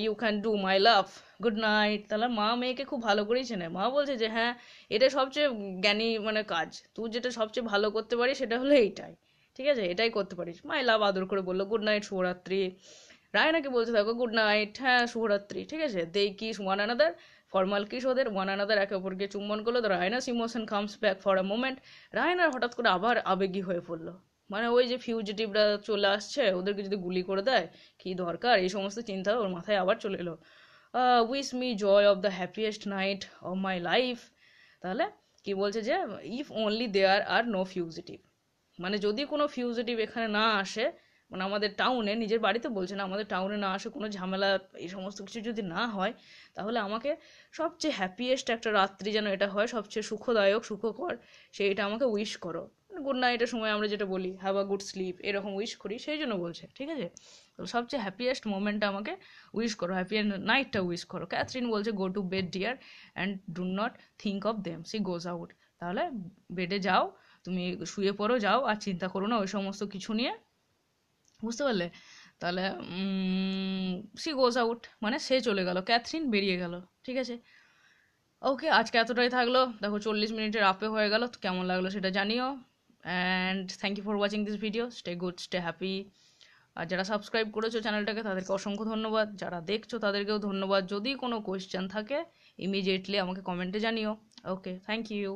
you can do my love, good night. তাহলে মা মেয়েকে খুব ভালো করেই চেনে। মা বলছে যে হ্যাঁ এটা সবচেয়ে জ্ঞানী মানে কাজ, তুই যেটা সবচেয়ে ভালো করতে পারিস সেটা হলো এইটাই, ঠিক আছে, এটাই করতে পারিস। মাই লাভ আদর করে বললো গুড নাইট, শুভরাত্রি। রায়নাকে বলছে দেখো গুড নাইট, হ্যাঁ শুভরাত্রি, ঠিক আছে। They kiss one another, formal kiss ওদের, ওয়ান আনাদার একে অপরকে চুম্বন করলো। The Raina's emotion comes back for a moment, রায়নার হঠাৎ করে আবার আবেগী হয়ে পড়লো, মানে ওই যে ফিউজিটিভরা চলে আসছে, ওদেরকে যদি গুলি করে দেয় কি দরকার, এই সমস্ত চিন্তা ওর মাথায় আবার চলে এলো। Wish me joy of the happiest night of my life. তাহলে কি বলছে যে if only there are no fugitive, মানে যদি কোনো ফিউজিটিভ এখানে না আসে, মানে আমাদের টাউনে, নিজের বাড়িতে বলছে না, আমাদের টাউনে না আসে, কোনো ঝামেলা এই সমস্ত কিছু যদি না হয়, তাহলে আমাকে সবচেয়ে হ্যাপিয়েস্ট একটা রাত্রি যেন এটা হয়, সবচেয়ে সুখদায়ক, সুখকর, সেইটা আমাকে উইশ করো। গুড নাইটের সময় আমরা যেটা বলি হ্যাভ আ গুড স্লিপ, এরকম উইশ করি, সেই জন্য বলছে, ঠিক আছে। তো সবচেয়ে হ্যাপিয়েস্ট মোমেন্টটা আমাকে উইশ করো, হ্যাপি নাইটটা উইশ করো। ক্যাথরিন বলছে go to bed dear and do not think of them, C goes out. তাহলে বেডে যাও, তুমি শুয়ে পড়ো, যাও, আর চিন্তা করো না ওই সমস্ত কিছু নিয়ে, বুঝতে পারলে। তাহলে সি গোজ আউট মানে সে চলে গেল, ক্যাথরিন বেরিয়ে গেল, ঠিক আছে। ওকে, আজকে এতটাই থাকলো, দেখো 40 মিনিটের আপে হয়ে গেল, তো কেমন লাগলো সেটা জানিও। And thank you for watching this video, stay good, stay happy. আর যারা সাবস্ক্রাইব করেছো চ্যানেলটাকে তাদেরকে অসংখ্য ধন্যবাদ, যারা দেখছো তাদেরকেও ধন্যবাদ। যদি কোনো কোয়েশ্চেন থাকে ইমিডিয়েটলি আমাকে কমেন্টে জানিও। ওকে, থ্যাংক ইউ।